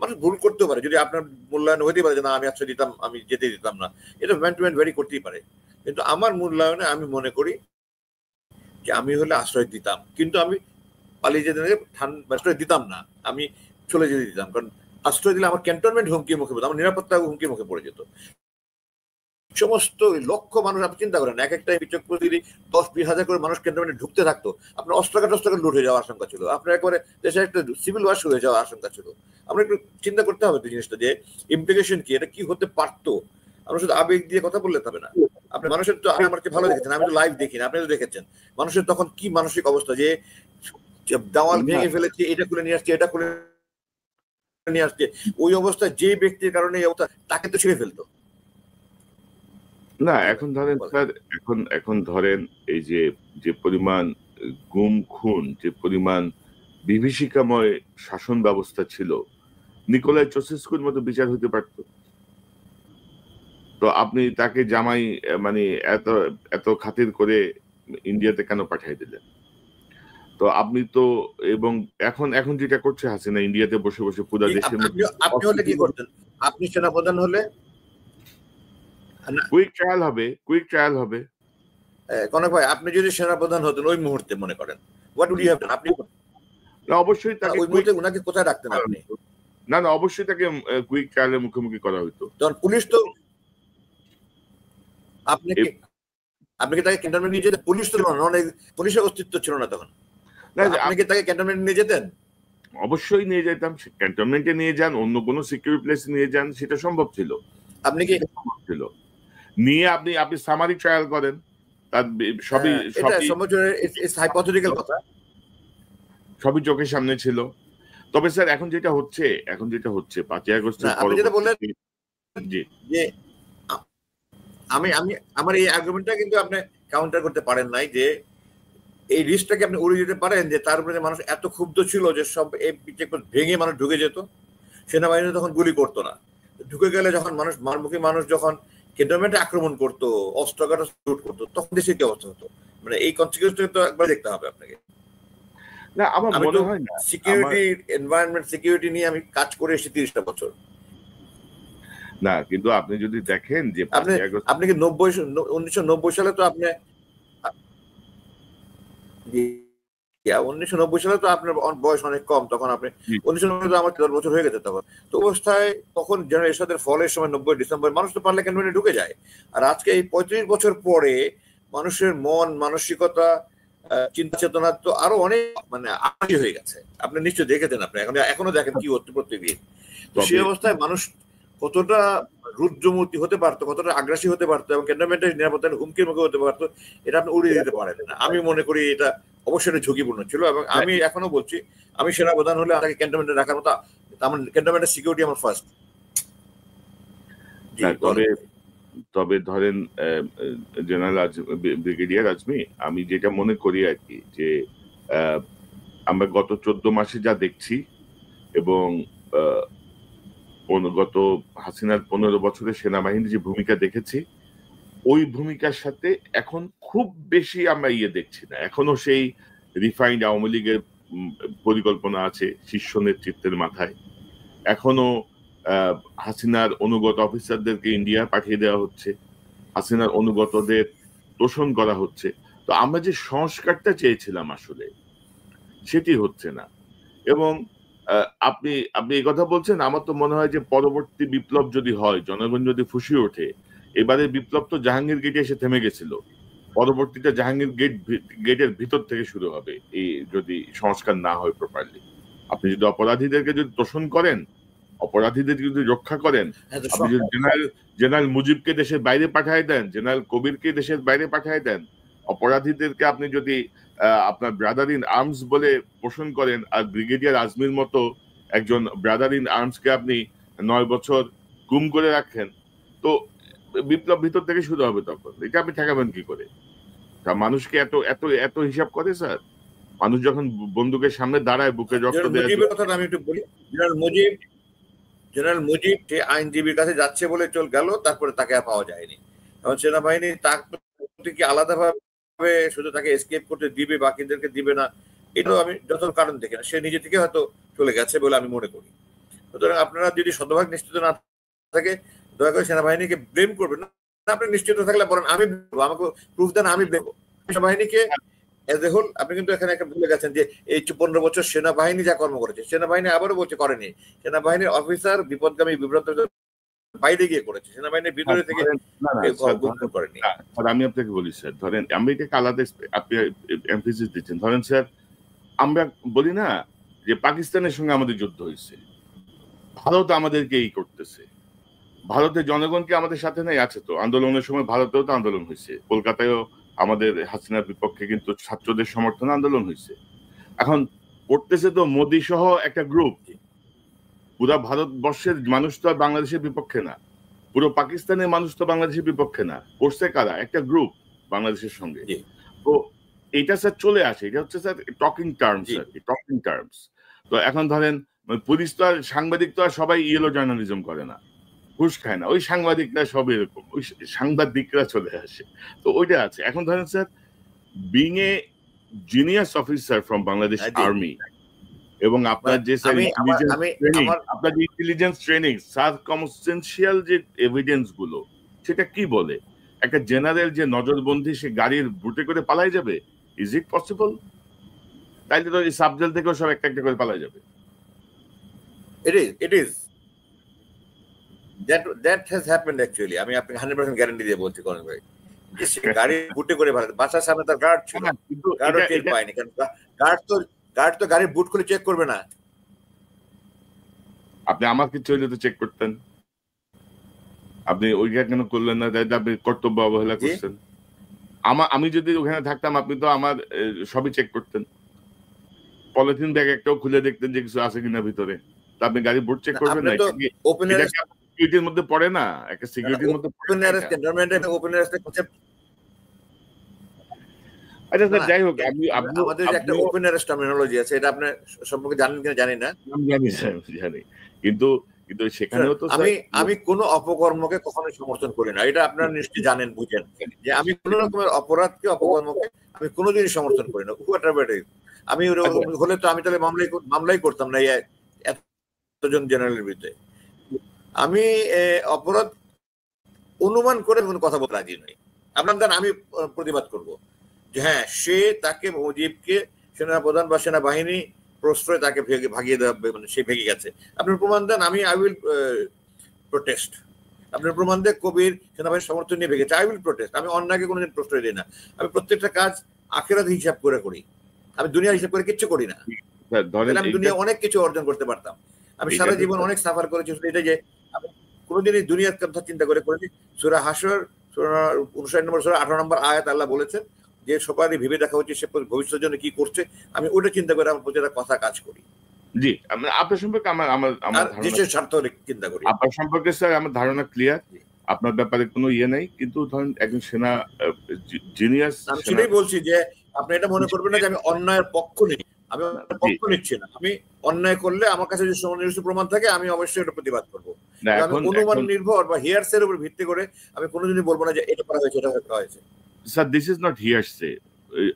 মানুষ ভুল করতে পারে, যদি আপনার মূল্যায়ন হইতে পারে যে না আমি আশ্রয় দিতাম, আমি যেতে দিতাম না, এটা ম্যান টু ম্যান ভ্যারি করতেই পারে। কিন্তু আমার মূল্যায়নে আমি মনে করি যে আমি হলে আশ্রয় দিতাম, কিন্তু আমি পালিয়ে যেতে আশ্রয় দিতাম না, আমি চলে যেতে দিতাম। কারণ আশ্রয় দিলে আমার ক্যান্টনমেন্ট হুমকির মুখে পড়তো, আমার নিরাপত্তা হুমকির মুখে পড়ে যেত। সমস্ত লক্ষ মানুষ, আপনি চিন্তা করেন, এক একটা যদি 10-20 হাজার করে মানুষ ক্যান্টনমেন্টে ঢুকতে থাকতো, আপনার অস্ত্রাঘাত লুট হয়ে যাওয়ার আশঙ্কা ছিল, আপনার একবারে দেশে একটা সিভিল ওয়ার হয়ে যাওয়ার আশঙ্কা ছিল। আমরা একটু চিন্তা করতে হবে জিনিসটা, যে ইমপ্লিকেশন কি, এটা কি হতে পারতো। আমরা শুধু আবেগ দিয়ে কথা বললে হবে না। আপনি মানুষের তো, আপনি আমাকে ভালো দেখেছেন, আমি তো লাইভ দেখি না, আপনি তো দেখেছেন মানুষের তখন কি মানসিক অবস্থা, যে দেওয়াল ভেঙে ফেলেছে, এটা খুলে নিয়ে আসছে, এটা খুলে নিয়ে আসছে। ওই অবস্থায় যে ব্যক্তির কারণে এই অবস্থা, তাকে তো ছিঁড়ে ফেলতো না। এখন ধরেন স্যার, এখন ধরেন এই যে পরিমাণ গুম খুন, যে পরিমাণ বিভীষিকাময় শাসন ব্যবস্থা ছিল, নিকোলাই চৌসেস্কুর মতো বিচার হতে পারত। তো আপনি তাকে জামাই মানে এত এত খাতির করে ইন্ডিয়াতে কেন পাঠিয়ে দিলেন? তো আপনি তো, এবং এখন যেটা করছে হাসিনা, ইন্ডিয়াতে বসে বসে পুরো দেশের মধ্যে, আপনি হলে কি করতেন? আপনি সেনাপ্রধান হলে কুইক ট্রায়াল হবে। কনক ভাই, আপনি যদি সেনাপ্রধান হতেন ওই মুহূর্তে, মনে করেন, what would you have done? আপনি অবশ্যই তাকে ওই মুহূর্তে উনাকে কোথায় রাখতেন আপনি? না, অবশ্যই তাকে কুইক ট্রায়ালের মুখোমুখি করা হতো। তখন পুলিশ তো, আপনি কি তাকে ক্যান্টনমেন্ট নিয়ে যেতেন? পুলিশ তো পুলিশের অস্তিত্ব ছিল না তখন, আপনি কি তাকে ক্যান্টনমেন্ট নিয়ে যেতেন? অবশ্যই নিয়ে যেতাম। ক্যান্টনমেন্টে নিয়ে যান, অন্য কোনো সিকিউরিটি প্লেসে নিয়ে যান, সেটা সম্ভব ছিল। আপনি কি ছিল নিয়ে আপনি সামারি ট্রায়াল করেন, তার সবই চোখের সামনে ছিল। তবে স্যার এখন যেটা হচ্ছে 5ই আগস্টের আপনি যেটা বললেন, জি, যে আমি আমি আমার এই আর্গুমেন্টটা কিন্তু আপনি কাউন্টার করতে পারেন নাই যে এই রিস্কটাকে আপনি উড়িয়ে দিতে পারেন যে তার উপরে মানুষ এত ক্ষুব্ধ ছিল যে সব এই চেকপোস্ট ভেঙে মানুষ ঢুকে যেত, সেনাবাহিনী তখন গুলি করতো না, ঢুকে গেলে যখন মানুষ মারমুখী মানুষ যখন ক্যান্টনমেন্টে আক্রমণ করতো, অস্ত্রগাটা শুট করতো, তখন দেশের কি অবস্থা হতো? মানে এই কনসিকুয়েন্সটা তো একবার দেখতে হবে আপনাকে। না আমার আমি মনে তো হয় না সিকিউরিটি এনভায়রনমেন্ট সিকিউরিটি নিয়ে আমি কাজ করে এসেছি 30টা বছর। না, কিন্তু আপনি যদি দেখেন যে আপনি কি 1990 সালে তো আপনি 1990 সালে তো আপনার বয়স অনেক কম, তখন আপনি 1990 তো আমার 10 বছর হয়ে গেছে তখন। তো অবস্থায় তখন জেনারেল এরশাদের ফলের সময় 90 ডিসেম্বর মানুষ তো পারলে ক্যান্টনমেন্টে ঢুকে যায়। আর আজকে এই 35 বছর পরে মানুষের মন মানসিকতা চিন্তা চেতনা তো আরো অনেক মানে আগে হয়ে গেছে। আপনি নিশ্চয়ই দেখেছেন, আপনি এখনো দেখেন কি হচ্ছে প্রত্যেকদিন। তো সেই অবস্থায় মানুষ কতটা রুদ্রমূর্তি হতে পারতো, কতটা আগ্রাসী হতে পারতো এবং ক্যান্টনমেন্টের নিরাপত্তার হুমকির মুখে হতে পারতো, এটা আপনি উড়িয়ে দিতে পারেন না। আমি মনে করি এটা অবশ্যই ঝুঁকিপূর্ণ ছিল এবং আমি এখনো বলছি আমি সেনাপ্রধান হলে আমাকে ক্যান্টনমেন্টে রাখার মতো, আমার ক্যান্টনমেন্টের সিকিউরিটি আমার ফার্স্ট। তবে ধরেন জেনারেল ব্রিগেডিয়ার আজমি, আমি যেটা মনে করি আর কি যে আমরা গত 14 মাসে যা দেখছি এবং গত হাসিনার 15 বছরের সেনাবাহিনীর যে ভূমিকা দেখেছি, ওই ভূমিকার সাথে এখন খুব বেশি আমরা দেখছি না। এখনো সেই রিফাইন্ড আওয়ামী লীগের পরিকল্পনা আছে শীর্ষ নেতৃত্বের মাথায়। এখনো হাসিনার অনুগত অফিসারদেরকে ইন্ডিয়া পাঠিয়ে দেওয়া হচ্ছে, হাসিনার অনুগতদের তোষণ করা হচ্ছে। তো আমরা যে সংস্কারটা চেয়েছিলাম আসলে সেটি হচ্ছে না। এবং আপনি এই কথা বলছেন, আমার তো মনে হয় যে পরবর্তী বিপ্লব যদি হয়, জনগণ যদি ফুঁসে ওঠে, এবারে বিপ্লব তো জাহাঙ্গীর গেটে এসে থেমে গেছিল, পরবর্তীটা জাহাঙ্গীর গেটের ভিতর থেকে শুরু হবে এই যদি সংস্কার না হয় প্রপারলি। আপনি যদি অপরাধীদেরকে যদি তোষণ করেন, অপরাধীদের যদি রক্ষা করেন, আপনি যদি জেনারেল মুজিবকে দেশের বাইরে পাঠিয়ে দেন, জেনারেল কবিরকে দেশের বাইরে পাঠিয়ে দেন, অপরাধীদেরকে আপনি যদি আপনার ব্রাদার ইন আর্মস বলে পোষণ করেন, আর ব্রিগেডিয়ার আজমির মতো একজন ব্রাদার ইন আর্মসকে আপনি 9 বছর গুম করে রাখেন, তো বিপ্লব ভিতর থেকে শুরু হবে। তখন এটা আপনি ঠেকাবেন কি করে? মানুষকে এত এত এত হিসাব করে স্যার? মানুষ যখন বন্দুকের সামনে দাঁড়ায়, বুকে রক্ত দেয়। কথাটা আমি একটু বলি, জেনারেল মুজিব যে আইনজীবীর কাছে যাচ্ছে বলে চল গেল, তারপরে তাকে আর পাওয়া যায়নি। এখন সেনাবাহিনী তার প্রতি আলাদাভাবে শুধু তাকে এসকেপ করতে দিবে, বাকিদেরকে দিবে না, এটাও আমি যত কারণ দেখি না। সে নিজে থেকে হয়তো চলে গেছে বলে আমি মনে করি। সুতরাং আপনারা যদি শতভাগ নিশ্চিত না থাকে, দয়া করে সেনাবাহিনীকে ব্লেম করবেন না। আপনি নিশ্চিত থাকলে বলেন আমি আমাকে প্রুফ দেন, আমি ব্লেম সেনাবাহিনীকে এজ এ হোল। আপনি কিন্তু এখানে একটা ভুলে গেছেন যে এই 15 বছর সেনাবাহিনী যা কর্ম করেছে, সেনাবাহিনী আবারও বলছে করেনি। সেনাবাহিনীর অফিসার বিপদগামী বিব্রত বাইরে গিয়ে করেছে, সেনাবাহিনীর ভিতরে থেকে করেনি। আমি আপনাকে বলি স্যার, ধরেন আমি এটাকে আলাদা আপনি এমফেসিস দিচ্ছেন। ধরেন স্যার, আমরা বলি না যে পাকিস্তানের সঙ্গে আমাদের যুদ্ধ হয়েছে, ভারত আমাদেরকে এই করতেছে, ভারতের জনগণকে আমাদের সাথে নাই আছে তো। আন্দোলনের সময় ভারতেও তো আন্দোলন হয়েছে, কলকাতায়ও আমাদের হাসিনার বিপক্ষে কিন্তু ছাত্রদের সমর্থনে আন্দোলন হয়েছে। এখন করতেছে তো মোদী সহ একটা গ্রুপ। পুরো ভারতবর্ষের মানুষ তো আর বাংলাদেশের বিপক্ষে না, পুরো পাকিস্তানের মানুষ তো বাংলাদেশের বিপক্ষে না, করছে কারা? একটা গ্রুপ বাংলাদেশের সঙ্গে। তো এটা স্যার চলে আসে, এটা হচ্ছে স্যার টকিং টার্মস আর কি, টকিং টার্মস। তো এখন ধরেন পুলিশ তো আর সাংবাদিক তো আর সবাই ইয়েলো জার্নালিজম করে না, ঘুষ খায় না, ওই সাংবাদিকরা সব এরকম, ওই সাংবাদিকরা চলে আসে। তো ওইটা আছে। এখন ধরেন sir, being a genius officer from Bangladesh army এবং আপনার যে আপনার যে ইন্টেলিজেন্স ট্রেনিং, সার্কামস্টেন্সিয়াল যে এভিডেন্স গুলো, সেটা কি বলে? একটা জেনারেল যে নজরবন্দি, সে গাড়ির বুটে করে পালাই যাবে? Is it possible? তাইলে তো এই সাবজেল থেকেও সব একটা একটা করে পালাই যাবে। It is. That has happened actually. আমি আপনাকে 100% গ্যারান্টি দিয়ে বলছি করেন ভাই, গাড়ি বুটে করে ভাড়া, বাসার সামনে তার গার্ড ছিল, গার্ডও টের পায়নি, কারণ গার্ড তো গাড়ির বুট খুলে চেক করবে না। আপনি আমাকে চলে তো চেক করতেন, আপনি ওইটা কেন করলেন না? আপনি কর্তব্য অবহেলা করছেন। আমি যদি ওখানে থাকতাম, আপনি তো আমার সবই চেক করতেন, পলিথিন ব্যাগ একটাও খুলে দেখতেন যে কিছু আছে কিনা ভিতরে। তা আপনি গাড়ি বুট চেক করবেন না? সিকিউরিটির মধ্যে পড়ে না, একটা সিকিউরিটির মধ্যে ওপেন অ্যারেস্ট ক্যান্টনমেন্টে ওপেন অ্যারেস্টের কনসেপ্ট। আচ্ছা স্যার, যাই হোক, আমাদের যে একটা ওপেন অ্যারেস্ট টার্মিনোলজি আছে, এটা আপনি সম্পর্কে জানেন কিনা জানি না। আমি জানি স্যার, জানি, কিন্তু সেখানেও তো আমি কোনো অপকর্মকে কখনোই সমর্থন করি না, এটা আপনারা নিশ্চয়ই জানেন, বুঝেন যে আমি কোন রকমের অপরাধকে অপকর্মকে আমি কোনোদিনই সমর্থন করি না। আমি হলে তো আমি তাহলে মামলাই করতাম না এতজন জেনারেলের বিরুদ্ধে। আমি অপরাধ অনুমান করে কোনো কথা বলতে রাজি নই। আপনার আমি প্রতিবাদ করব যে হ্যাঁ, তাকে মুজিবকে সেনাপ্রধান বা সেনাবাহিনী প্রশ্রয় তাকে ভাগিয়ে দেওয়া, মানে সে ভেঙে গেছে। আপনার প্রমাণ দেন, আই উইল প্রোটেস্ট। আপনার প্রমাণ দেন কবির সেনাবাহিনীর সমর্থন নিয়ে ভেঙেছে, আই উইল প্রোটেস্ট। আমি অন্যায়কে কোনোদিন প্রশ্রয় দিই না। আমি প্রত্যেকটা কাজ আখিরাত হিসাব করে করি, আমি দুনিয়া হিসাব করে কিচ্ছু করি না। আমি দুনিয়া অনেক কিছু অর্জন করতে পারতাম। আমি সারা জীবন অনেক সাফার করেছি, এটা যে আমি কোনোদিনই দুনিয়ার কথা চিন্তা করে করেছি। সূরা হাসর 59 নম্বর সূরা 18 নম্বর আয়াত আল্লাহ বলেছেন যে সবারই ভেবে দেখা উচিত সে ভবিষ্যতের জন্য কি করছে। আমি ওটা চিন্তা করে আমার প্রতিটা কথা কাজ করি। জি, আপনার সম্পর্কে আমার দেশের স্বার্থ চিন্তা করি। আপনার সম্পর্কে স্যার আমার ধারণা ক্লিয়ার, আপনার ব্যাপারে কোনো ইয়ে নাই। কিন্তু ধরেন একজন সেনা জিনিয়াস, আমি সেটাই বলছি যে আপনি এটা মনে করবেন না যে আমি অন্যায়ের পক্ষ নিই। আমি পক্ষ নিচ্ছি না। আমি অন্যায় করলে আমার কাছে যদি সুনির্দিষ্ট প্রমাণ থাকে আমি অবশ্যই এটা প্রতিবাদ করবো। আমি অনুমান নির্ভর বা হিয়ারসের উপর ভিত্তি করে আমি কোনোদিনই বলবো না যে এটা করা হয়েছে, এটা করা হয়েছে। Sir, this is not hearsay.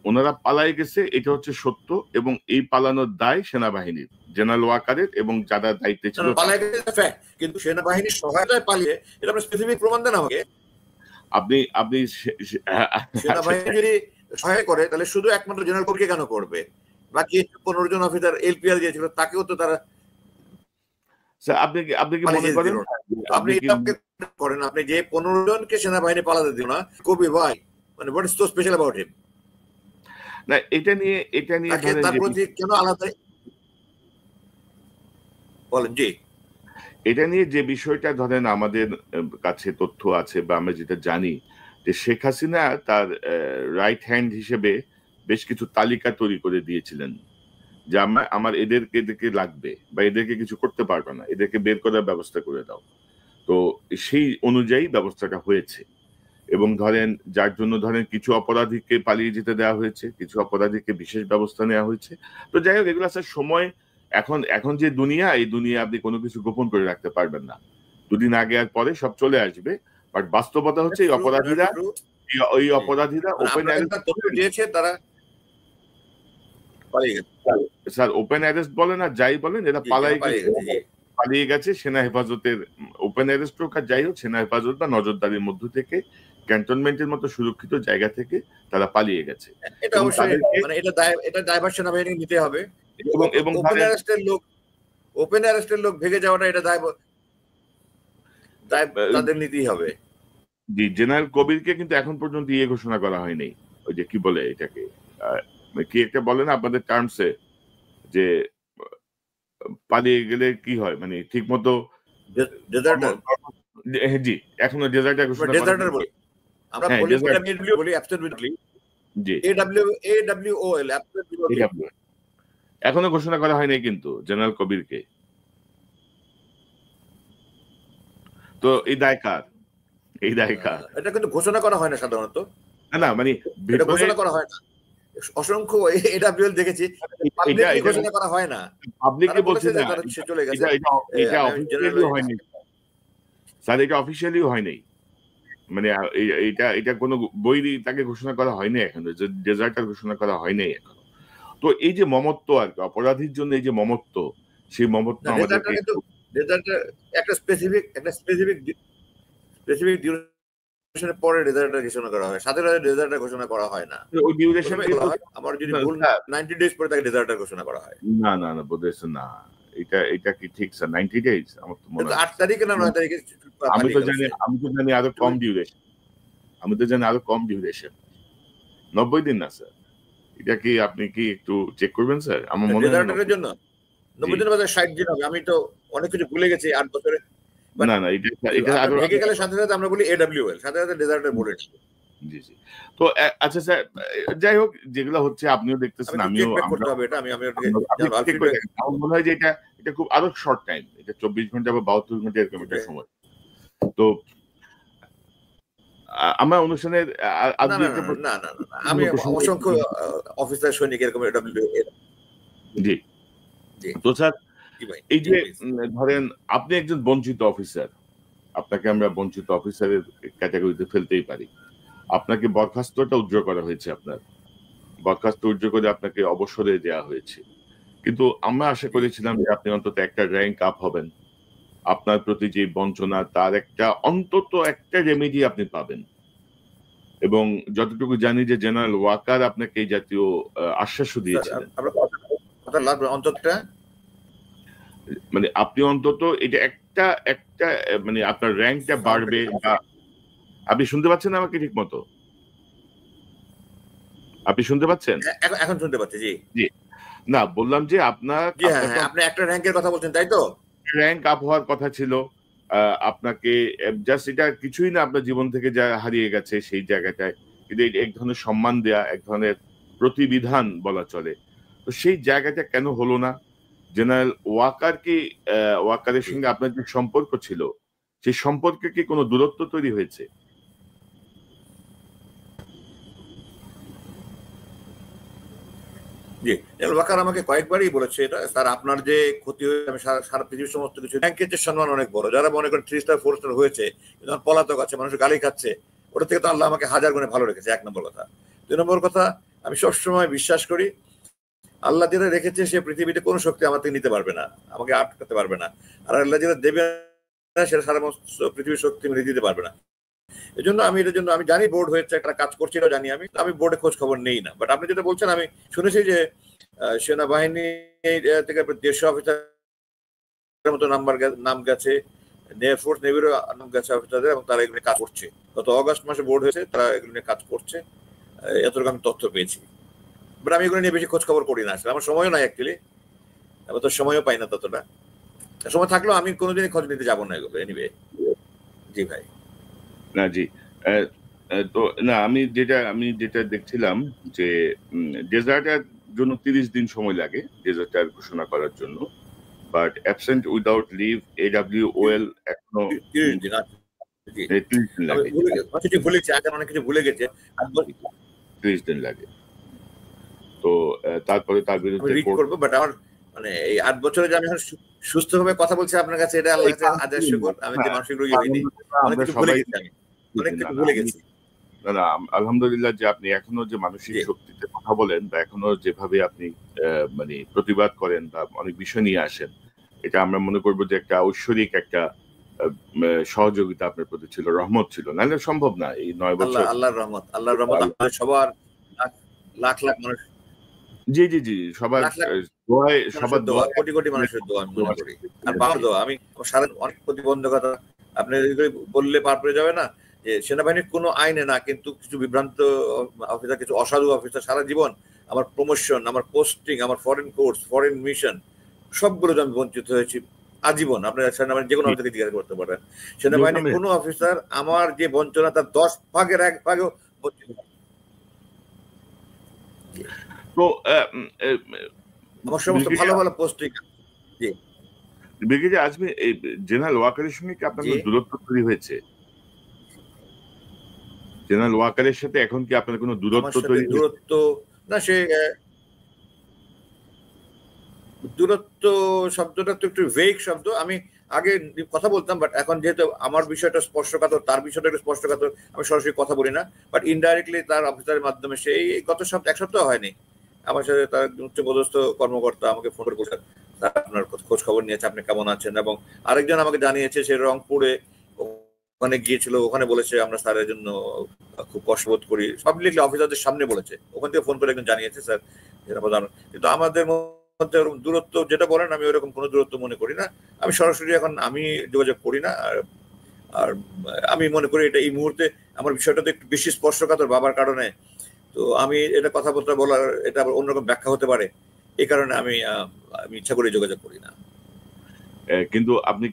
ওনারা পালাই গেছে, এটা হচ্ছে সত্য, এবং এই পালানোর দায় সেনাবাহিনীর, জেনারেল ওয়াকারের এবং যারা দায়িত্বে ছিল। পালাই গেছে ফ্যাক্ট, কিন্তু সেনাবাহিনীর সহায়তায় পালিয়ে এটা আপনি স্পেসিফিক প্রমাণ দেন আমাকে। আপনি সেনাবাহিনী যদি সহায় করে তাহলে শুধু একমাত্র জেনারেল কোরকে কেন করবে? বাকি 15 জন অফিসার এলপিআর দিয়েছিল, তাকেও তো তারা। স্যার, আপনি কি মনে করেন আপনি করেন আপনি যে 15 জনকে সেনাবাহিনী পালাতে দিল না, কবি ভাই, মানে what is so special about him? না, এটা নিয়ে তার প্রতি কেন আলাদা বলেন? জি, এটা নিয়ে যে বিষয়টা ধরেন আমাদের কাছে তথ্য আছে বা আমরা যেটা জানি, যে শেখ হাসিনা তার রাইট হ্যান্ড হিসেবে বেশ কিছু তালিকা তৈরি করে দিয়েছিলেন যে আমার এদেরকে লাগবে বা এদেরকে কিছু করতে পারবে না, এদেরকে বের করার ব্যবস্থা করে দাও। তো সেই অনুযায়ী ব্যবস্থাটা হয়েছে, এবং ধরেন যার জন্য ধরেন কিছু অপরাধীকে পালিয়ে যেতে দেওয়া হয়েছে, কিছু অপরাধীকে বিশেষ ব্যবস্থা নেওয়া হয়েছে। তো যাই হোক, এগুলো আসলে সময়, এখন যে দুনিয়া, এই দুনিয়া আপনি কোনো কিছু গোপন করে রাখতে পারবেন না। দুদিন আগে আর পরে সব চলে আসবে। বাট বাস্তবতা হচ্ছে এই অপরাধীরা ওপেন দিয়েছে, তারা পালিয়ে গেছে। স্যার, ওপেন অ্যারেস্ট বলেন আর যাই বলেন, এরা পালিয়ে গেছে সেনা হেফাজতের ওপেন অ্যারেস্ট হোক আর যাই হোক, সেনা হেফাজত বা নজরদারির মধ্য থেকে, ক্যান্টনমেন্টের মতো সুরক্ষিত জায়গা থেকে তারা পালিয়ে গেছে। এটা অবশ্যই, মানে এটা দায়ভার সেনাবাহিনী নিতে হবে। এবং ওপেন অ্যারেস্টের লোক ভেগে যাওয়াটা, এটা দায় তাদের নিতেই হবে। জি, জেনারেল কবিরকে কিন্তু এখন পর্যন্ত ইয়ে ঘোষণা করা হয়নি, ওই যে কি বলে এটাকে, কি একটা বলে না আপনাদের টার্মসে, যে পালিয়ে গেলে কি হয়, মানে ঠিক মতো। জি, এখনো ডেজার্টার ঘোষণা করা হয়নি। আমরা বলি অ্যাবসলিউটলি, জি, AWOL এখনো ঘোষণা করা হয়নি কিন্তু জেনারেল কবিরকে। তো এই দায় কার? এটা কিন্তু ঘোষণা করা হয় না সাধারণত। না, মানে ঘোষণা করা হয় না। অসংখ্য AWL দেখেছি, ঘোষণা করা হয় না। পাবলিকলি বলছে না, সে চলে গেছে। এটা অফিশিয়ালি হয়নি স্যার, এটা অফিশিয়ালি হয়নি। মানে এটা কোনো বই তাকে ঘোষণা করা হয়নি এখনো, ডেজার্টার ঘোষণা করা হয়নি এখনো। তো এই যে মমত্ব আর কি, অপরাধীর জন্য এই যে মমত্ব, সেই মমত্ব আমাদেরকে একটা স্পেসিফিক ডিউরেশনের পরে ডেজার্টার ঘোষণা করা হয়, সাথে সাথে ডেজার্টার ঘোষণা করা হয় না। ওই ডিউরেশন আমার যদি ভুল 90 ডেজ পরে তাকে ডেজার্টার ঘোষণা করা হয়। না বোধহয় না, এটা কি ঠিক স্যার? 90 ডেজ আমার তো মনে হয় 8 তারিখে না 9 তারিখে। আমি তো জানি আরো কম ডিউরেশন। 90 দিন না স্যার। এটা কি আপনি কি একটু চেক করবেন স্যার? আমার মনে হয় ডেজার্টারের জন্য 90 দিনের মধ্যে 60 দিন হবে। আমি তো অনেক কিছু ভুলে গেছি 8 বছরে। না, এটা আরো ভেঙে গেলে সাথে সাথে আমরা বলি AWL, সাথে সাথে ডেজার্টার বলে। জি। তো আচ্ছা স্যার, যাই হোক, যেগুলো হচ্ছে আপনিও দেখতেছেন, আমিও করতে হবে এটা। আমি আমার মনে হয় যে এটা খুব আরো শর্ট টাইম, এটা 24 ঘন্টা বা 72 ঘন্টা এরকম একটা সময়। তো আমার অনুষ্ঠানের না না না না না না আমি অসংখ্য অফিসার সৈনিক এরকম জি জি তো স্যার জি ভাই এই যে ধরেন আপনি একজন বঞ্চিত অফিসার, আপনাকে আমরা বঞ্চিত অফিসারের ক্যাটাগরিতে ফেলতেই পারি। আপনাকে বরখাস্তটা উজ্জ্ব করা হয়েছে, আপনার বরখাস্ত উজ্জ্ব করে আপনাকে অবসরে দেওয়া হয়েছে, কিন্তু আমরা আশা করেছিলাম যে আপনি অন্তত একটা র্যাঙ্ক আপ হবেন, আপনার প্রতি যে বঞ্চনা তার অন্তত একটা রেমেডি আপনি পাবেন। এবং যতটুকু জানি যে জেনারেল ওয়াকার আপনাকে এই জাতীয় আশ্বাসও দিয়েছিলেন, মানে আপনি অন্তত এটা একটা একটা মানে আপনার র্যাঙ্কটা বাড়বে। আপনি শুনতে পাচ্ছেন আমাকে ঠিক মতো? আপনি শুনতে পাচ্ছেন? এখন শুনতে পাচ্ছি। জি জি না, বললাম যে আপনার আপনি একটা র্যাঙ্কের কথা বলছেন তাই তো? র্যাঙ্ক আপ হওয়ার কথা ছিল, আপনাকে জাস্ট এটা কিছুই না, আপনার জীবন থেকে যা হারিয়ে গেছে সেই জায়গাটায়, কিন্তু এক ধরনের সম্মান দেয়া, এক ধরনের প্রতিবিধান বলা চলে। তো সেই জায়গাটা কেন হলো না? জেনারেল ওয়াকারের সঙ্গে আপনার যে সম্পর্ক ছিল, সেই সম্পর্কে কি কোনো দূরত্ব তৈরি হয়েছে? জি ওয়াকার আমাকে কয়েকবারই বলেছে এটা, স্যার আপনার যে ক্ষতি হয়েছে, আমি সারা পৃথিবীর সমস্ত কিছু, ব্যাংকের যে সম্মান অনেক বড়, যারা মনে করেন 3 স্টার 4 স্টার হয়েছে যখন পলাতক আছে, মানুষ গালি খাচ্ছে, ওটা থেকে তো আল্লাহ আমাকে হাজার গুণে ভালো রেখেছে, 1 নম্বর কথা। 2 নম্বর কথা, আমি সবসময় বিশ্বাস করি আল্লাহ যেটা রেখেছে সে পৃথিবীতে কোনো শক্তি আমার থেকে নিতে পারবে না, আমাকে আটকাতে পারবে না। আর আল্লাহ যেটা দেবে না সেটা সারা পৃথিবীর শক্তি মিলিয়ে দিতে পারবে না। এই জন্য আমি জানি বোর্ড হয়েছে, একটা কাজ করছিল জানি, আমি বোর্ডে খোঁজ খবর নেই না। বাট আপনি যেটা বলছেন, আমি শুনেছি যে সেনাবাহিনী থেকে 150 অফিসারের মতো নাম গেছে, এয়ারফোর্স নেভিরও নাম গেছে অফিসারদের, এবং তারা এগুলো কাজ করছে। গত অগস্ট মাসে বোর্ড হয়েছে, তারা এগুলো নিয়ে কাজ করছে, এতটুকু আমি তথ্য পেয়েছি। বাট আমি এগুলো নিয়ে বেশি খোঁজ খবর করি না, আসলে আমার সময়ও নাই অ্যাকচুয়ালি, আমি তো সময়ও পাই না ততটা। সময় থাকলেও আমি কোনোদিনই খোঁজ নিতে যাবো না এগুলো। এনিওয়ে জি ভাই। না জি তো না, আমি যেটা দেখছিলাম যে ডেজার্টের জন্য 30 দিন সময় লাগে ডেজার্টার ঘোষণা করার জন্য, but absent without leave AWOL এখনো 30 দিন। 30 দিন লাগে। ভুলেছি, এখন অনেক কিছু ভুলে গেছে। 30 দিন লাগে। তো তারপরে তার বিরুদ্ধে রিড করবো, বাট আমার মানে এই 8 বছরে যে আমি সুস্থভাবে কথা বলছি আপনার কাছে, এটা আল্লাহর কাছে আদেশ শুকর। আমি যে মানসিক রোগী হইনি, অনেক কিছু ভুলে গেছি, আমি অনেক কিছু ভুলে গেছি। না আলহামদুলিল্লাহ যে আপনি এখনো যে মানসিক শক্তিতে কথা বলেন, বা এখনো যেভাবে আপনি মানে প্রতিবাদ করেন বা অনেক বিষয় নিয়ে আসেন, এটা আমরা মনে করবো যে একটা ঐশ্বরিক একটা সহযোগিতা আপনার প্রতি ছিল, রহমত ছিল, নাহলে সম্ভব না এই 9 বছর। আল্লাহর রহমত সবার লাখ লাখ মানুষ, জি সবার দোয়ায়, সবার দোয়া, কোটি কোটি মানুষের দোয়া আমি মনে করি, আর বাবার দোয়া। আমি সারা অনেক প্রতিবন্ধকতা আপনি বললে পার পেয়ে যাবে না, যে সেনাবাহিনীর কোনো আইনে না, কিন্তু কিছু বিভ্রান্ত অফিসার, কিছু অসাধু অফিসার সারা জীবন আমার প্রমোশন, আমার পোস্টিং, আমার ফরেন কোর্স, ফরেন মিশন, সবগুলো আমি বঞ্চিত হয়েছি আজীবন। আপনারা সেনাবাহিনী যে কোনো অফিসারকে জিজ্ঞাসা করতে পারেন, সেনাবাহিনীর কোনো অফিসার আমার যে বঞ্চনা তার 10 ভাগের 1 ভাগও বঞ্চিত। তো আমার সমস্ত ভালো ভালো পোস্টিং। জি ব্রিগেডিয়ার আজমি, এই জেনারেল ওয়াকারের সঙ্গে কি আপনার দূরত্ব তৈরি হয়েছে? জেনারেল ওয়াকারের সাথে এখন কি আপনার কোনো দূরত্ব তৈরি হয়েছে? দূরত্ব না, সে দূরত্ব শব্দটা তো একটু ভেগ শব্দ। আমি আগে কথা বলতাম, বাট এখন যেহেতু আমার বিষয়টা স্পর্শকাতর, তার বিষয়টা একটু স্পর্শকাতর, আমি সরাসরি কথা বলি না, বাট ইনডাইরেক্টলি তার অফিসারের মাধ্যমে, সেই গত সপ্তাহ 1 সপ্তাহ হয়নি, আমার সাথে তার উচ্চপদস্থ কর্মকর্তা আমাকে ফোন করে বলছেন আপনার খোঁজ খবর নিয়েছে, আপনি কেমন আছেন। এবং আরেকজন আমাকে জানিয়েছে সে রংপুরে ওখানে গিয়েছিল, ওখানে বলেছে আমরা স্যারের জন্য খুব কষ্টবোধ করি, সব লিখলে অফিসারদের সামনে বলেছে, ওখান থেকে ফোন করে একজন জানিয়েছে স্যার। কিন্তু আমাদের মধ্যে দূরত্ব যেটা বলেন, আমি ওরকম কোনো দূরত্ব মনে করি না। আমি সরাসরি এখন আমি যোগাযোগ করি না। আর আমি মনে করি এটা এই মুহূর্তে আমার বিষয়টা তো একটু বেশি স্পর্শকাতর বাবার কারণে, তো আমি এটা কথাবার্তা বলার এটা অন্যরকম ব্যাখ্যা হতে পারে, এই কারণে আমি ইচ্ছা করে যোগাযোগ করি না। কিন্তু আপনি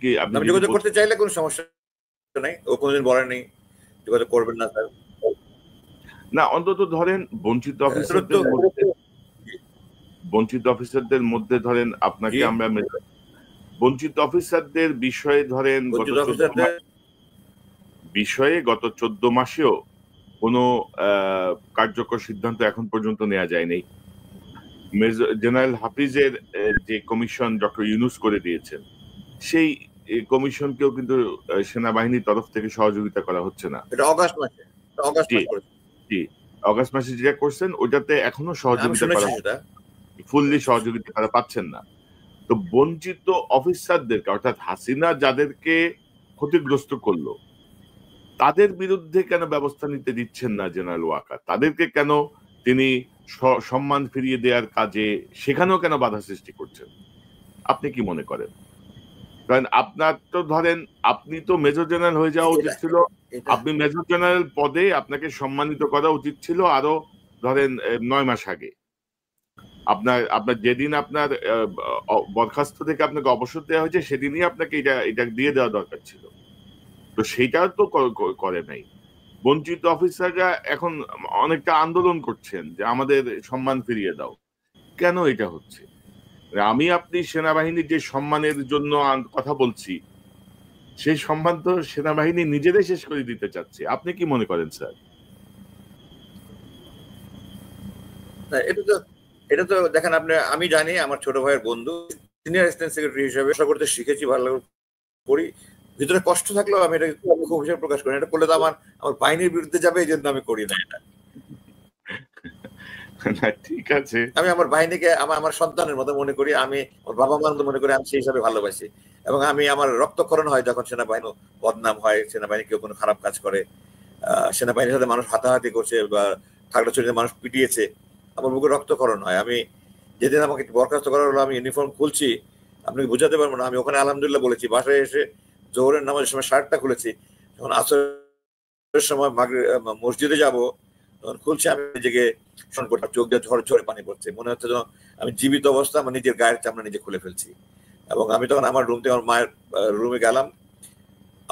যোগাযোগ করতে চাইলে কোনো সমস্যা নাই, ও কোনোদিন বলেনি যোগাযোগ করবেন না স্যার। না, অন্তত ধরেন বঞ্চিত অফিসারদের মধ্যে ধরেন আপনাকে আমরা বঞ্চিত অফিসারদের বিষয়ে ধরেন বিষয়ে গত 14 মাসেও কোনো কার্যকর সিদ্ধান্ত এখন পর্যন্ত নেওয়া যায়নি। মেজর জেনারেল হাফিজের যে কমিশন ডক্টর ইউনূস করে দিয়েছেন, সেই কমিশনকেও কিন্তু সেনাবাহিনীর তরফ থেকে সহযোগিতা করা হচ্ছে না। এটা অগাস্ট মাসে, অগাস্ট জি মাসে করেছে। জি, অগাস্ট মাসে যেটা করছেন ওটাতে এখনো আমি সহযোগিতা শুনেছি করা, সেটা। ফুললি সহযোগিতা তারা পাচ্ছেন না। তো বঞ্চিত অফিসারদেরকে, অর্থাৎ হাসিনা যাদেরকে ক্ষতিগ্রস্ত করলো, তাদের বিরুদ্ধে কেন ব্যবস্থা নিতে দিচ্ছেন না জেনারেল ওয়াকার? তাদেরকে কেন তিনি সম্মান ফিরিয়ে দেওয়ার কাজে সেখানেও কেন বাধা সৃষ্টি করছেন? আপনি কি মনে করেন? কারণ আপনার তো ধরেন, আপনি তো মেজর জেনারেল হয়ে যাওয়া উচিত ছিল। আপনি মেজর জেনারেল পদে আপনাকে সম্মানিত করা উচিত ছিল আরো ধরেন 9 মাস আগে। আপনার যেদিন আপনার বরখাস্ত থেকে আপনাকে অবসর দেওয়া হয়েছে সেদিনই আপনাকে এটা দিয়ে দেওয়া দরকার ছিল। তো সেইটাও তো করে নাই। বঞ্চিত অফিসাররা এখন অনেকটা আন্দোলন করছেন যে আমাদের সম্মান ফিরিয়ে দাও। কেন এটা হচ্ছে? আমি আপনি সেনাবাহিনীর যে সম্মানের জন্য কথা বলছি, সেই সম্মান তো সেনাবাহিনী নিজেরাই শেষ করে দিতে চাচ্ছে। আপনি কি মনে করেন স্যার? এটা তো দেখেন আপনি, আমি জানি আমার ছোট ভাইয়ের বন্ধু সিনিয়র অ্যাসিস্ট্যান্ট সেক্রেটারি হিসেবে করতে শিখেছি, ভালো করি। ভিতরে কষ্ট থাকলেও আমি এটা খুব হিসেবে প্রকাশ করি। এটা করলে তো আমার বাহিনীর বিরুদ্ধে যাবে, এই জন্য আমি করি না এটা। ঠিক আছে, আমি আমার বাহিনীকে আমার সন্তানের মতো মনে করি, আমি আমার বাবা মার মতো মনে করি, আমি সেই হিসাবে ভালোবাসি। এবং আমি আমার রক্তক্ষরণ হয় যখন সেনাবাহিনী বদনাম হয়, সেনাবাহিনী কেউ কোনো খারাপ কাজ করে, সেনাবাহিনীর সাথে মানুষ হাতাহাতি করছে বা খাগড়াছড়িতে মানুষ পিটিয়েছে, আমার বুকে রক্তক্ষরণ হয়। আমি যেদিন আমাকে বরখাস্ত করা হলো, আমি ইউনিফর্ম খুলছি, আপনাকে বোঝাতে পারবো না। আমি ওখানে আলহামদুলিল্লাহ বলেছি, বাসায় এসে জোহরের নামাজের সময় শার্টটা খুলেছি, যখন আসরের সময় মসজিদে যাব তখন খুলছি, আমি নিজেকে চোখ দিয়ে ঝড় ঝরে পানি পড়ছে, মনে হচ্ছে যেন আমি জীবিত অবস্থা আমার নিজের গায়ের চামড়া নিজে খুলে ফেলছি। এবং আমি তখন আমার রুম থেকে আমার মায়ের রুমে গেলাম,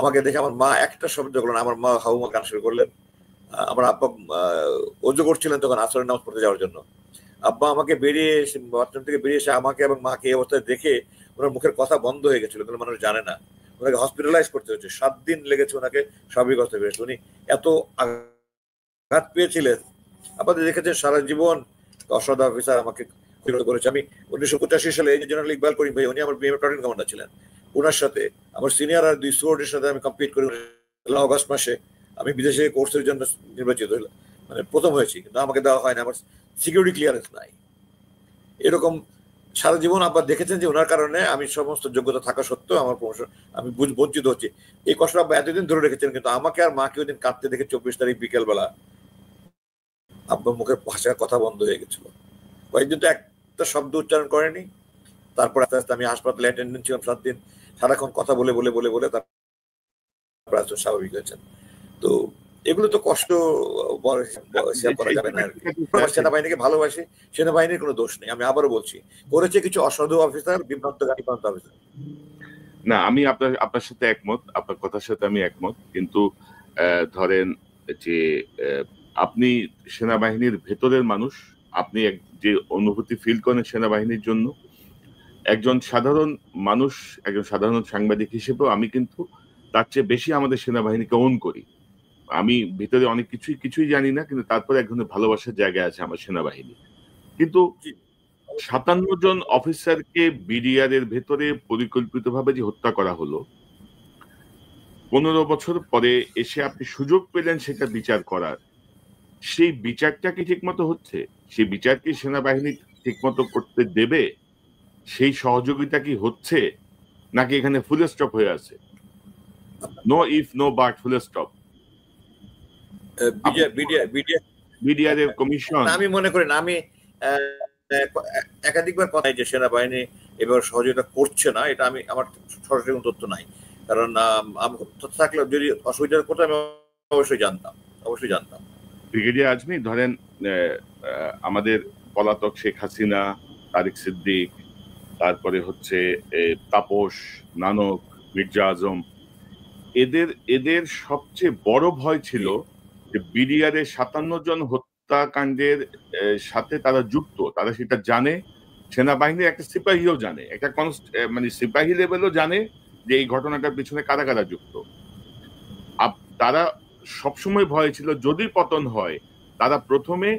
আমাকে দেখে আমার মা একটা শব্দ করলেন, আমার মা হাউমা গান শুরু করলেন। আমার আব্বা অজু করছিলেন তখন আসরের নামাজ পড়তে যাওয়ার জন্য। আব্বা আমাকে বেরিয়ে এসে, বাথরুম থেকে বেরিয়ে এসে আমাকে এবং মাকে এই অবস্থায় দেখে ওনার মুখের কথা বন্ধ হয়ে গেছিল, কোনো মানুষ জানে না। ওনাকে হসপিটালাইজ করতে হচ্ছে, 7 দিন লেগেছে ওনাকে স্বাভাবিক অবস্থায় ফিরেছে। উনি এত আঘাত পেয়েছিলেন। আপনাদের দেখেছেন সারা জীবন অসাধু অফিসার আমাকে করেছে। আমি 1985 সালে জেনারেল ইকবাল করিম ভাই, উনি আমার বিএমএ প্লাটুন কমান্ডার ছিলেন, ওনার সাথে আমার সিনিয়র আর 2 সোর্ডের সাথে আমি কমপ্লিট করি। অগস্ট মাসে আমি বিদেশে কোর্সের জন্য নির্বাচিত হইলাম, মানে প্রথম হয়েছি, কিন্তু আমাকে দেওয়া হয় না, আমার সিকিউরিটি ক্লিয়ারেন্স নাই। এরকম সারা জীবন আব্বা দেখেছেন যে ওনার কারণে আমি সমস্ত যোগ্যতা থাকা সত্ত্বেও আমার প্রমোশন আমি বঞ্চিত হচ্ছি। এই কষ্ট আব্বা এতদিন ধরে রেখেছেন, কিন্তু আমাকে আর মাকে ওই দিন কাঁদতে দেখে 24 তারিখ বিকেলবেলা আব্বা মুখের ভাষার কথা বন্ধ হয়ে গেছিল। কয়েকদিন তো একটা শব্দ উচ্চারণ করেনি। তারপর আস্তে আস্তে আমি হাসপাতালে অ্যাটেন্ডেন্ট ছিলাম 7 দিন, সারাক্ষণ কথা বলে বলে বলে বলে তারপর স্বাভাবিক হয়েছেন। তো এগুলো তো কষ্ট করা যাবে না। সেনাবাহিনীকে ভালোবাসি, সেনাবাহিনীর কোনো দোষ নেই। আমি আবারও বলছি, করেছে কিছু অসাধু অফিসার, বিভ্রান্তকারী অফিসার। না, আমি আপনার সাথে একমত, আপনার কথার সাথে আমি একমত, কিন্তু ধরেন যে আপনি সেনাবাহিনীর ভেতরের মানুষ, আপনি যে অনুভূতি ফিল করেন সেনাবাহিনীর জন্য, একজন সাধারণ মানুষ, একজন সাধারণ সাংবাদিক হিসেবেও আমি কিন্তু তার চেয়ে বেশি আমাদের সেনাবাহিনীকে ওন করি। আমি ভিতরে অনেক কিছুই জানি না, কিন্তু তারপরে এক ধরনের ভালোবাসার জায়গা আছে আমার সেনাবাহিনী। কিন্তু 57 জন অফিসারকে বিডিআর এর ভেতরে পরিকল্পিতভাবে যে হত্যা করা হলো, 15 বছর পরে এসে আপনি সুযোগ পেলেন সেটা বিচার করার, সেই বিচারটা কি ঠিক মতো হচ্ছে? সেই বিচার কি সেনাবাহিনী ঠিক মতো করতে দেবে? সেই সহযোগিতা কি হচ্ছে, নাকি এখানে ফুল স্টপ হয়ে আছে? No if no but, full stop. BDR এর কমিশন, আমি মনে করি না, আমি একাধিকবার কথা যে সেনাবাহিনী এবার সহযোগিতা করছে না, এটা আমি আমার সরাসরি কোনো তথ্য নাই। কারণ তথ্য থাকলে যদি অসুবিধা করতে আমি অবশ্যই জানতাম। ব্রিগেডিয়ার আজমি, ধরেন আমাদের পলাতক শেখ হাসিনা, তারেক সিদ্দিক, তারপরে হচ্ছে তাপস, নানক, মির্জা আজম, এদের সবচেয়ে বড় ভয় ছিল যে বিডিআর এর 57 জন হত্যাকাণ্ডের সাথে তারা যুক্ত, তারা সেটা জানে। সেনাবাহিনীর একটা সিপাহীও জানে, একটা মানে সিপাহী লেভেলও জানে যে এই ঘটনাটার পিছনে কারা কারা যুক্ত। তারা সবসময় ভয় ছিল যদি পতন হয় তারা প্রথমে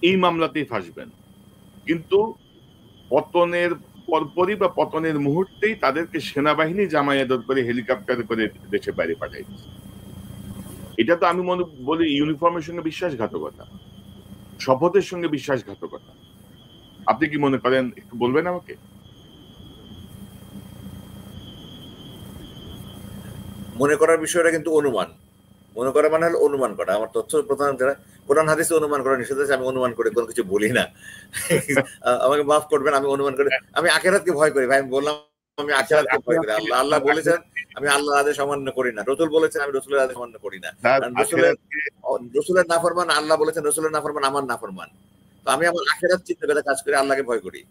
এই মামলাতেই ফাঁসবেন, কিন্তু পতনের পরপরই বা পতনের মুহূর্তেই তাদেরকে সেনাবাহিনী জামায়াত করে হেলিকপ্টারে করে দেশের বাইরে পাঠাই দিচ্ছে। এটা তো আমি মনে বলি ইউনিফর্মের সঙ্গে বিশ্বাসঘাতকতা, শপথের সঙ্গে বিশ্বাসঘাতকতা। আপনি কি মনে করেন একটু বলবেন আমাকে? মনে করার বিষয়টা কিন্তু অনুমান, মনে করা মানে হলো অনুমান করা। আমার তথ্য কোরআন হাদিসে অনুমান করা নিষেধ আছে, আমি অনুমান করে কোনো কিছু বলি না। আমাকে মাফ করবেন, আমি অনুমান করে, আমি আখিরাতকে ভয় করি ভাই। আমি বললাম আমি আখিরাতকে ভয় করি। আল্লাহ বলেছেন আমি আল্লাহর আদেশ অমান্য করি না, রসুল বলেছেন আমি রসুলের আদেশ অমান্য করি না। রসুলের নাফরমান আল্লাহ বলেছেন, রসুলের নাফরমান আমার নাফরমান। তো আমি আমার আখিরাত চিন্তা করে কাজ করি, আল্লাহকে ভয় করি।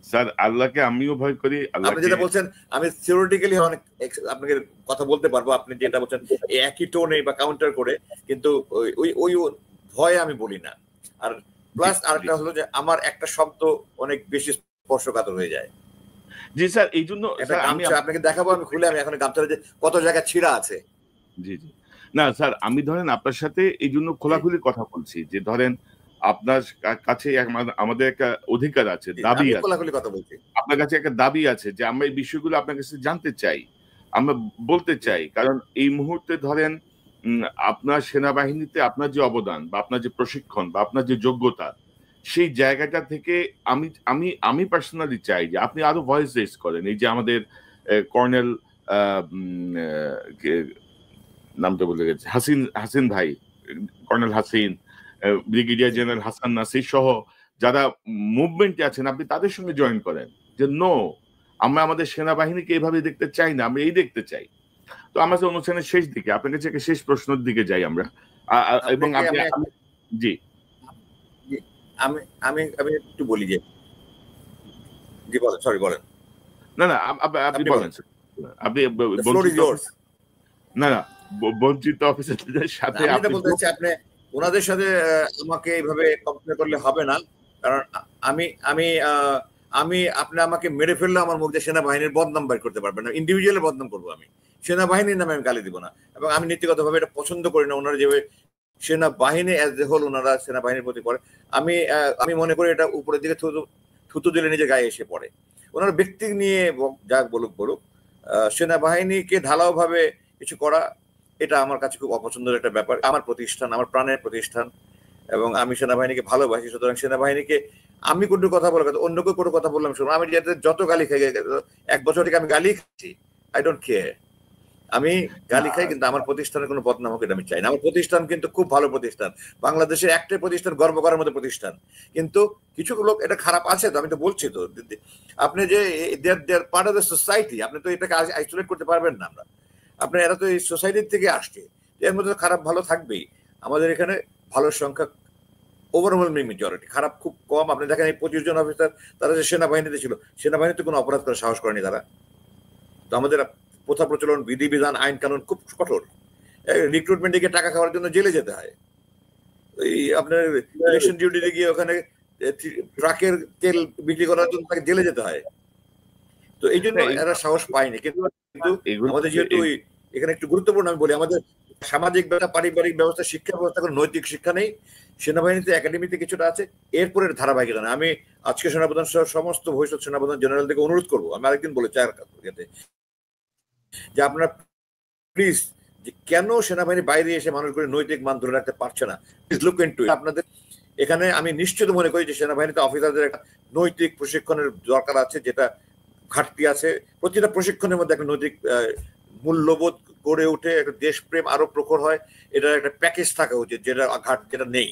স্যার আল্লাহকে আমিও ভয় করি। আপনি যেটা বলছেন আমি থিওরিটিক্যালি অনেক আপনাকে কথা বলতে পারবো, আপনি যেটা বলছেন একই টোনে বা কাউন্টার করে, কিন্তু ওই ওই ভয় আমি বলি না। আর প্লাস আরেকটা হলো যে আমার একটা শব্দ অনেক বেশি স্পর্শকাতর হয়ে যায়। জি স্যার, এই জন্য আমি আপনাকে দেখাবো, আমি খুলে আমি এখন গামছার যে কত জায়গায় ছিঁড়া আছে। জি জি না স্যার, আমি ধরেন আপনার সাথে এই জন্য খোলাখুলি কথা বলছি যে ধরেন আপনার কাছে আমাদের একটা অধিকার আছে, দাবি আছে, কথা বলছি, আপনার কাছে একটা দাবি আছে যে আমরা এই বিষয়গুলো আপনার কাছে জানতে চাই, আমরা বলতে চাই। কারণ এই মুহূর্তে ধরেন আপনার সেনাবাহিনীতে আপনার যে অবদান বা আপনার যে প্রশিক্ষণ বা আপনার যে যোগ্যতা, সেই জায়গাটা থেকে আমি আমি আমি পার্সোনালি চাই যে আপনি আরো ভয়েস রেজ করেন। এই যে আমাদের কর্নেল নামটা বলে গেছে, হাসিন ভাই, colonel Hasin, brigadier general Hasan Nasir সহ যারা মুভমেন্টে আছেন, আপনি তাদের সঙ্গে জয়েন করেন যে নো, আমরা আমাদের সেনাবাহিনীকে এইভাবে দেখতে চাই না, আমরা এই দেখতে চাই। তো আমরা অনুষ্ঠানের শেষ দিকে আপনার কাছে শেষ প্রশ্নের দিকে যাই আমরা, এবং আপনি জি আমি আমি আমি একটু বলি যে জি বলেন, সরি বলেন। না না আপনি বলেন, আপনি না না বঞ্চিত অফিসারদের সাথে আপনি বলতে চাচ্ছি আপনি ওনাদের সাথে আমাকে এইভাবে কম্পেয়ার করলে হবে না। কারণ আমি আমি আমি আপনি আমাকে মেরে ফেললে আমার মুখ দিয়ে সেনাবাহিনীর বদনাম বের করতে পারবেন না, ইন্ডিভিজুয়ালের বদনাম করবো আমি, সেনাবাহিনীর নামে আমি গালি দিব না। এবং আমি নীতিগতভাবে এটা পছন্দ করি না ওনারা যেভাবে সেনাবাহিনী অ্যাজ এ হোল ওনারা সেনাবাহিনীর প্রতি করে। আমি মনে করি এটা উপরের দিকে থুতু দিলে নিজের গায়ে এসে পড়ে। ওনারা ব্যক্তি নিয়ে যাক বলুক, সেনাবাহিনীকে ঢালাও ভাবে কিছু করা এটা আমার কাছে খুব অপছন্দের একটা ব্যাপার। আমার প্রতিষ্ঠান, আমার প্রাণের প্রতিষ্ঠান, এবং আমি সেনাবাহিনীকে ভালোবাসি। সুতরাং সেনাবাহিনীকে আমি কোনো কথা বলার কথা, অন্য কেউ কোনো কথা বললাম শুনুন, আমি যত গালি খাই, 1 বছর থেকে আমি গালি খাচ্ছি, আই ডোন্ট কেয়ার, আমি গালি খাই, কিন্তু আমার প্রতিষ্ঠানের কোনো বদনাম হোক এটা আমি চাই না। আমার প্রতিষ্ঠান কিন্তু খুব ভালো প্রতিষ্ঠান, বাংলাদেশের একটাই প্রতিষ্ঠান, গর্ব করার মতো প্রতিষ্ঠান। কিন্তু কিছু লোক এটা খারাপ আছে, তো আমি তো বলছি তো, আপনি যে দেয়ার পার্ট অফ দ্য সোসাইটি, আপনি তো এটাকে আইসোলেট করতে পারবেন না। আপনার এরা তো এই সোসাইটির থেকে আসছে, এর মধ্যে খারাপ ভালো থাকবেই। আমাদের এখানে ভালোর সংখ্যা ওভারওয়েলমিং মেজরিটি, খারাপ খুব কম। আপনি দেখেন এই 25 জন অফিসার তারা যে সেনাবাহিনীতে ছিল, সেনাবাহিনীতে কোনো অপরাধ করার সাহস করেনি তারা। তো আমাদের প্রথা প্রচলন, বিধিবিধান, আইন কানুন খুব কঠোর। রিক্রুটমেন্টে গিয়ে টাকা খাওয়ার জন্য জেলে যেতে হয়। এই আপনার ইলেকশন ডিউটিতে গিয়ে ওখানে ট্রাকের তেল বিক্রি করার জন্য তাকে জেলে যেতে হয়। তো এই জন্য এরা সাহস পায়নি। কিন্তু আমাদের যেহেতু এখানে একটু গুরুত্বপূর্ণ আমি বলি, আমাদের সামাজিক ব্যবস্থা, পারিবারিক ব্যবস্থা, শিক্ষা ব্যবস্থা, কোনো নৈতিক শিক্ষা নেই। সেনাবাহিনীতে একাডেমিতে কিছুটা আছে, এরপরের ধারাবাহিকতা না। আমি আজকে সেনাপ্রধান সহ সমস্ত ভবিষ্যৎ সেনাপ্রধান জেনারেলদেরকে অনুরোধ করবো, আমি আরেকদিন বলেছি যে আপনারা প্লিজ, যে কেন সেনাবাহিনী বাইরে এসে মানুষগুলি নৈতিক মান ধরে রাখতে পারছে না, প্লিজ লুক ইনটু ইট। আপনাদের এখানে আমি নিশ্চিত মনে করি যে সেনাবাহিনীতে অফিসারদের একটা নৈতিক প্রশিক্ষণের দরকার আছে, যেটা ঘাটতি আছে। প্রতিটা প্রশিক্ষণের মধ্যে একটা নৈতিক মূল্যবোধ গড়ে উঠে, একটা দেশপ্রেম আরো প্রখর হয়, এটার একটা প্যাকেজ থাকা উচিত, যেটা নেই।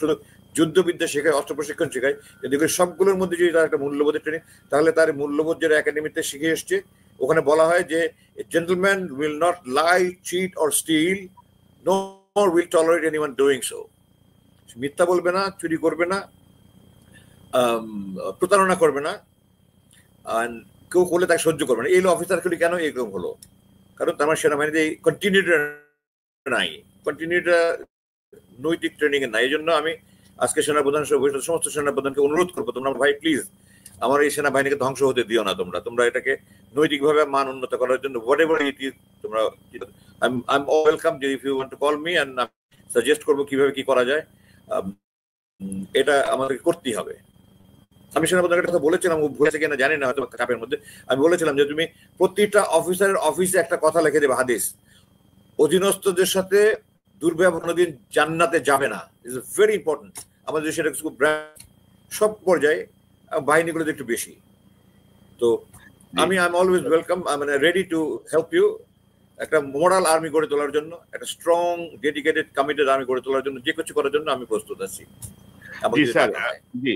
শুধু যুদ্ধবিদ্যা শেখায়, অস্ত্র প্রশিক্ষণ শেখায়, যদি সবগুলোর মধ্যে যদি তার একটা মূল্যবোধের ট্রেনিং, তাহলে তার মূল্যবোধ যেটা একাডেমিতে শিখে এসছে, ওখানে বলা হয় যে gentleman will not lie, cheat or steal, nor will tolerate anyone doing so। মিথ্যা বলবে না, চুরি করবে না, প্রতারণা করবে না, কেউ করলে তাকে সহ্য করবে না। এই অফিসারগুলি কেন এরকম হলো? কারণ তোমার সেনাবাহিনীতে কন্টিনিউটা নাই, কন্টিনিউটা নৈতিক ট্রেনিং এর নাই। এই জন্য আমি আজকে সেনাপ্রধান সহ সমস্ত সেনাপ্রধানকে অনুরোধ করবো, তোমরা ভাই প্লিজ আমার এই সেনাবাহিনীকে ধ্বংস হতে দিও না, তোমরা এটাকে নৈতিকভাবে মান উন্নত করার জন্য হোয়াটএভার ইট ইজ তোমরা আই এম ওয়েলকাম যে if you want to call me and suggest করবো কিভাবে কি করা যায়। এটা আমাদেরকে করতেই হবে। আমি সেনাপ্রধানের কথা বলেছিলাম, ভুলেছে কিনা জানি না, হয়তো চাপের মধ্যে। আমি বলেছিলাম যে তুমি প্রতিটা অফিসারের অফিসে একটা কথা লিখে দেবে, হাদিস, অধীনস্থদের সাথে দুর্ব্যবহার কোনোদিন জান্নাতে যাবে না। Is very important. আমাদের সেটা সব পর্যায়ে বাহিনীগুলোতে একটু বেশি। তো আমি আই এম অলওয়েজ ওয়েলকাম, মানে রেডি টু হেল্প ইউ একটা মোরাল আর্মি গড়ে তোলার জন্য, একটা স্ট্রং ডেডিকেটেড কমিটেড আর্মি গড়ে তোলার জন্য, যে কিছু করার জন্য আমি প্রস্তুত আছি। জি স্যার, জি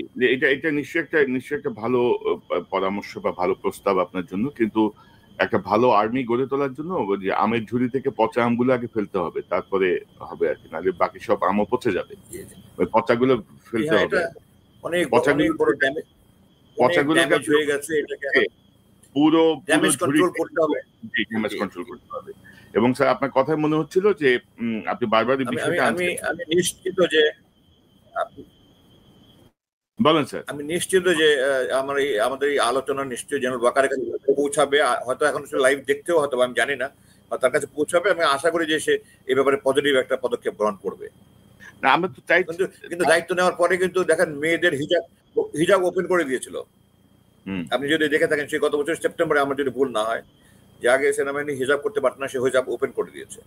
এটা নিশ্চয়ই একটা ভালো পরামর্শ বা ভালো প্রস্তাব আপনার জন্য, কিন্তু একটা ভালো আর্মি গড়ে তোলার জন্য যে আমের ঝুড়ি থেকে পচা আমগুলো আগে ফেলতে হবে, তারপরে হবে আর কি, নাহলে বাকি সব আমও পচে যাবে। ওই পচাগুলো ফেলতে হবে। পচাগুলো হয়ে গেছে, এটাকে পুরো ড্যামেজ কন্ট্রোল করতে হবে। ড্যামেজ কন্ট্রোল করতে হবে। এবং স্যার আপনার কথায় মনে হচ্ছিল যে আপনি বারবার আমি নিশ্চিত যে বলেন স্যার। আমি নিশ্চিত যে আমাদের এই আলোচনা নিশ্চয়ই জেনারেল ওয়াকারের কাছে পৌঁছাবে। হয়তো এখন লাইভ দেখতেও হয়তো আমি জানি না, তার কাছে পৌঁছাবে। আমি আশা করি যে সে এই ব্যাপারে পজিটিভ একটা পদক্ষেপ গ্রহণ করবে। না আমরা তো চাই, কিন্তু দায়িত্ব নেওয়ার পরে কিন্তু দেখেন মেয়েদের হিজাব ওপেন করে দিয়েছিল। আপনি যদি দেখে থাকেন, সেই গত বছর সেপ্টেম্বরে, আমার যদি ভুল না হয়, যে আগে সেনাবাহিনী হিজাব করতে পারত না, সে হিজাব ওপেন করে দিয়েছে।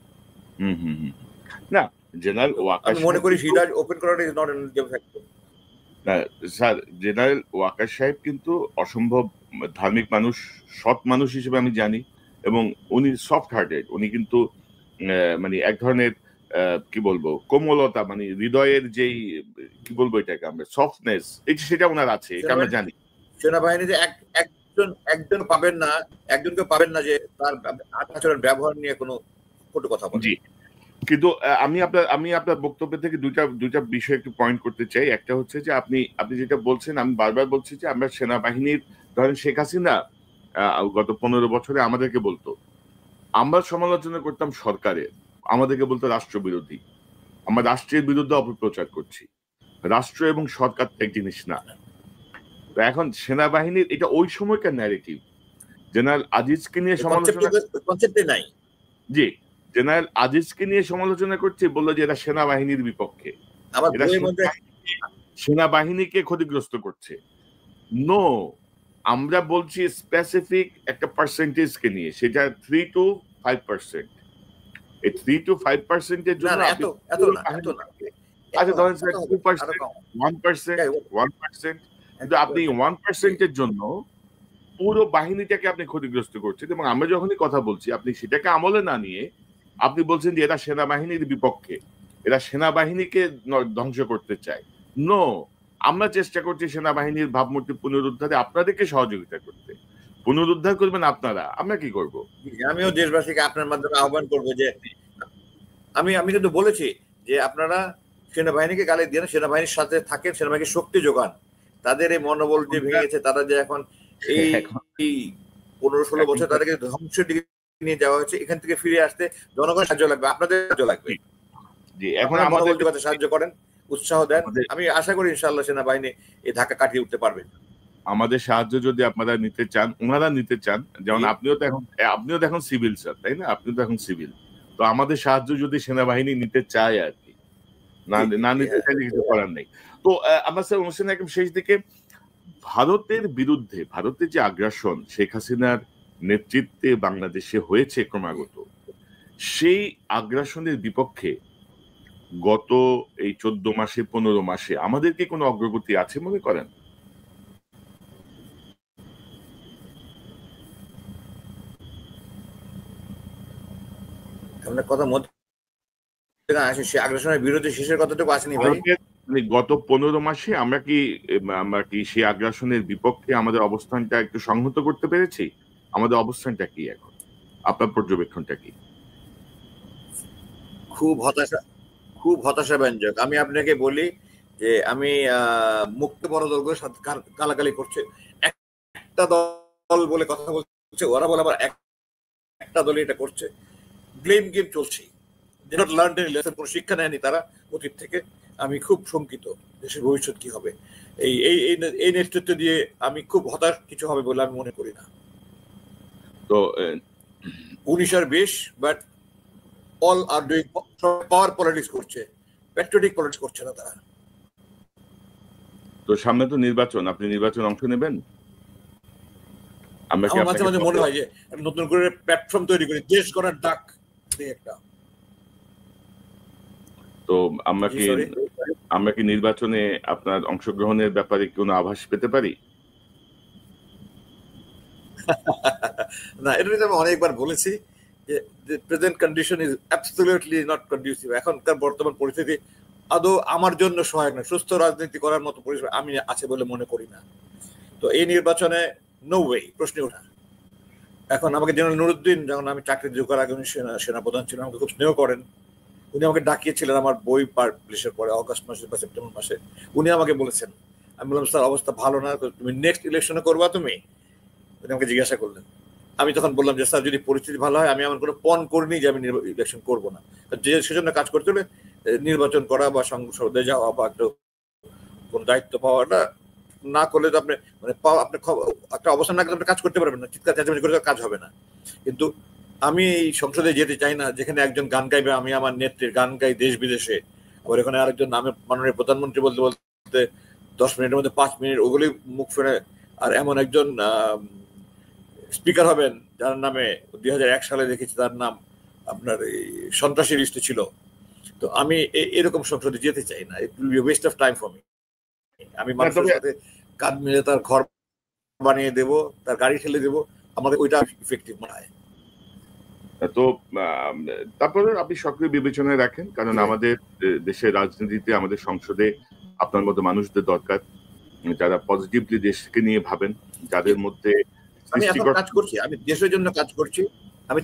না জেনারেল ওয়াকার, আমি মনে করি হিজাব ওপেন করাটা is not an factor. Sir general Waker সাহেব কিন্তু অসম্ভব ধার্মিক মানুষ, সৎ মানুষ হিসেবে আমি জানি, এবং উনি সফট হার্টেড। উনি কিন্তু মানে এক ধরনের কি বলবো কোমলতা, মানে হৃদয়ের যেই কি বলবো এটাকে আমরা সফটনেস, সেটা ওনার আছে, এটা আমরা জানি। সেনাবাহিনীতে একজন পাবেন না, একজনকে পাবেন না যে তার আচরণ ব্যবহার নিয়ে কোনো কটু কথা বলে। জি, কিন্তু আমি আপনার বক্তব্য থেকে দুইটা বিষয় একটু পয়েন্ট করতে চাই। একটা হচ্ছে যে আপনি যেটা বলছেন, আমি বারবার বলছি যে আমরা সেনাবাহিনীর, ধরেন শেখ হাসিনা গত 15 বছরে আমাদেরকে বলতো, আমরা সমালোচনা করতাম সরকারের, আমাদেরকে বলতো রাষ্ট্রবিরোধী, আমরা রাষ্ট্রের বিরুদ্ধে অপপ্রচার করছি। রাষ্ট্র এবং সরকার এক জিনিস না। এখন সেনাবাহিনীর এটা ওই সময়কার ন্যারেটিভ। জেনারেল আজিজকে নিয়ে সমালোচনা নাই। জি, জেনারেল আজিজকে নিয়ে সমালোচনা করছে, বললো যে এরা সেনাবাহিনীর বিপক্ষে, সেনাবাহিনীকে ক্ষতিগ্রস্ত করছে। নো, আমরা বলছি স্পেসিফিক একটা পার্সেন্টেজকে নিয়ে, সেটা 3 to 5%। এই 3 to 5%-এর জন্য আচ্ছা ধরেন 2%, 1%, কিন্তু আপনি 1%-এর জন্য পুরো বাহিনীটাকে আপনি ক্ষতিগ্রস্ত করছেন। এবং আমরা যখনই কথা বলছি, আপনি সেটাকে আমলে না নিয়ে আপনি বলছেন যে এরা সেনাবাহিনীর বিপক্ষে, এরা সেনাবাহিনীকে ধ্বংস করতে চায়। নো, আমরা চেষ্টা করছি সেনাবাহিনীর ভাবমূর্তি পুনরুদ্ধারে, আপনাদেরকে সহযোগিতা করতে। পুনরুদ্ধার করবেন আপনারা, আমরা কি করব? আমিও দেশবাসীকে আপনার মাধ্যমে আহ্বান করবো যে আমি কিন্তু বলেছি যে আপনারা সেনাবাহিনীকে গালি দিয়ে সেনাবাহিনীর সাথে থাকেন, সেনাবাহিনীকে শক্তি যোগান। তাদের এই মনোবল যে ভেঙে গেছে, তারা যে এখন এই 15-16 বছর তাদেরকে ধ্বংসের দিকে নিয়ে যাওয়া হচ্ছে, এখান থেকে ফিরে আসতে জনগণের সাহায্য লাগবে, আপনাদের সাহায্য লাগবে। জি, এখন আমাদের সাহায্য করেন, উৎসাহ দেন। আমি আশা করি ইনশাআল্লাহ সেনাবাহিনী এই ধাক্কা কাটিয়ে উঠতে পারবে। আমাদের সাহায্য যদি আপনারা নিতে চান, ওনারা নিতে চান, যেমন আপনিও তো এখন সিভিল স্যার, তাই না? আপনি তো এখন সিভিল, তো আমাদের সাহায্য যদি সেনাবাহিনী নিতে চায় আর কি, না নিতে চাইলে কিছু করার নেই। তো আমরা স্যার অনুষ্ঠানের একদম শেষ দিকে, ভারতের বিরুদ্ধে, ভারতের যে আগ্রাসন শেখ হাসিনার নেতৃত্বে বাংলাদেশে হয়েছে ক্রমাগত, সেই আগ্রাসনের বিপক্ষে গত এই 14 মাসে 15 মাসে আমাদের কি কোনো অগ্রগতি আছে মনে করেন? আপনার কথা মধ্যে আগ্রাসনের বিরুদ্ধে শেষের কথাটুকু আসেনি ভাই। গত 15 মাসে আমরা কি সেই আগ্রাসনের বিপক্ষে আমাদের অবস্থানটা একটু সংহত করতে পেরেছি? আমাদের অবস্থানটা কি এখন? আপনার পর্যবেক্ষণটা কি? খুব হতাশাব্যঞ্জক। আমি আপনাকে বলি যে আমি মুক্ত বড় দলগুলোর সাথে গালাগালি করছে, একটা দল বলে কথা বলছে, ওরা বলে আবার একটা দল এটা করছে, ব্লেম গেম চলছে। কোনো শিক্ষা নেয়নি তারা অতীত থেকে, আমি খুব শঙ্কিত দেশের ভবিষ্যৎ কি হবে। এই এই এই নেতৃত্ব দিয়ে আমি খুব হতাশ কিছু হবে বলে আমি মনে করি না। তো 19 আর 20, but all are doing power politics করছে, প্যাট্রিয়টিক পলিটিক্স করছে না তারা। তো সামনে তো নির্বাচন, আপনি নির্বাচন অংশ নেবেন? আমার মাঝে মাঝে মনে হয় যে নতুন করে প্ল্যাটফর্ম তৈরি করে দেশ করার ডাক একটা। তো আমরা কি নির্বাচনে আপনার অংশগ্রহণের ব্যাপারে কোনো আভাস পেতে পারি? না, এটা নিয়ে আমি অনেকবার বলেছি যে present condition is absolutely not conducive. এখনকার বর্তমান পরিস্থিতি আদৌ আমার জন্য সহায়ক না। সুস্থ রাজনীতি করার মতো পরিস্থিতি আমি আছে বলে মনে করি না। তো এই নির্বাচনে নো ওয়ে, প্রশ্ন ওঠা। এখন আমাকে জেনারেল নুরুদ্দিন, যখন আমি চাকরি ঢোকার আগে উনি সেনাপ্রধান ছিলেন, আমাকে খুব স্নেহ করেন। উনি আমাকে ডাকিয়েছিলেন আমার বই পাবলিশের পরে অগস্ট মাসে বা সেপ্টেম্বর মাসে। উনি আমাকে বলেছেন, আমি বললাম স্যার অবস্থা ভালো না, তুমি নেক্সট ইলেকশনে করবা তুমি? উনি আমাকে জিজ্ঞাসা করলেন। আমি তখন বললাম যে স্যার যদি পরিস্থিতি ভালো হয়, আমি এমন কোনো পণ করিনি যে আমি ইলেকশন করবো না। যে সেজন্য কাজ করতে হলে নির্বাচন করা বা সংসদে যাওয়া বা একটু কোন দায়িত্ব পাওয়াটা না করলে তো আপনি মানে আপনি একটা অবস্থান না আপনি কাজ করতে পারবেন না, চিৎকার চেঁচামেচি করে কাজ হবে না। কিন্তু আমি এই সংসদে যেতে চাই না যেখানে একজন গান গাইবে, আমি আমার নেত্রীর গান গাই দেশ বিদেশে, আবার এখানে আরেকজন নামে মাননীয় প্রধানমন্ত্রী বলতে বলতে 10 মিনিটের মধ্যে 5 মিনিট ওগুলি মুখ ফেরে, আর এমন একজন স্পিকার হবেন যার নামে 2001 সালে দেখেছি তার নাম আপনার এই সন্ত্রাসী লিস্টে ছিল। তো আমি এরকম সংসদে যেতে চাই না। It will be West of time for me. আমি মানুষের সাথে কাঁধ মিলে তার ঘর বানিয়ে দেব, তার গাড়ি ঠেলে দেব, আমাদের ওইটা ইফেক্টিভ মনে হয়। তো তারপরে আপনি সক্রিয় বিবেচনায় রাখেন, কারণ আমাদের দেশের রাজনীতিতে আমাদের সংসদে আপনার মতো মানুষদের দরকার যারা পজিটিভলি দেশকে নিয়ে ভাবেন, যাদের মধ্যে আমি এখন কাজ করছি, আমি দেশের জন্য কাজ করছি। আমি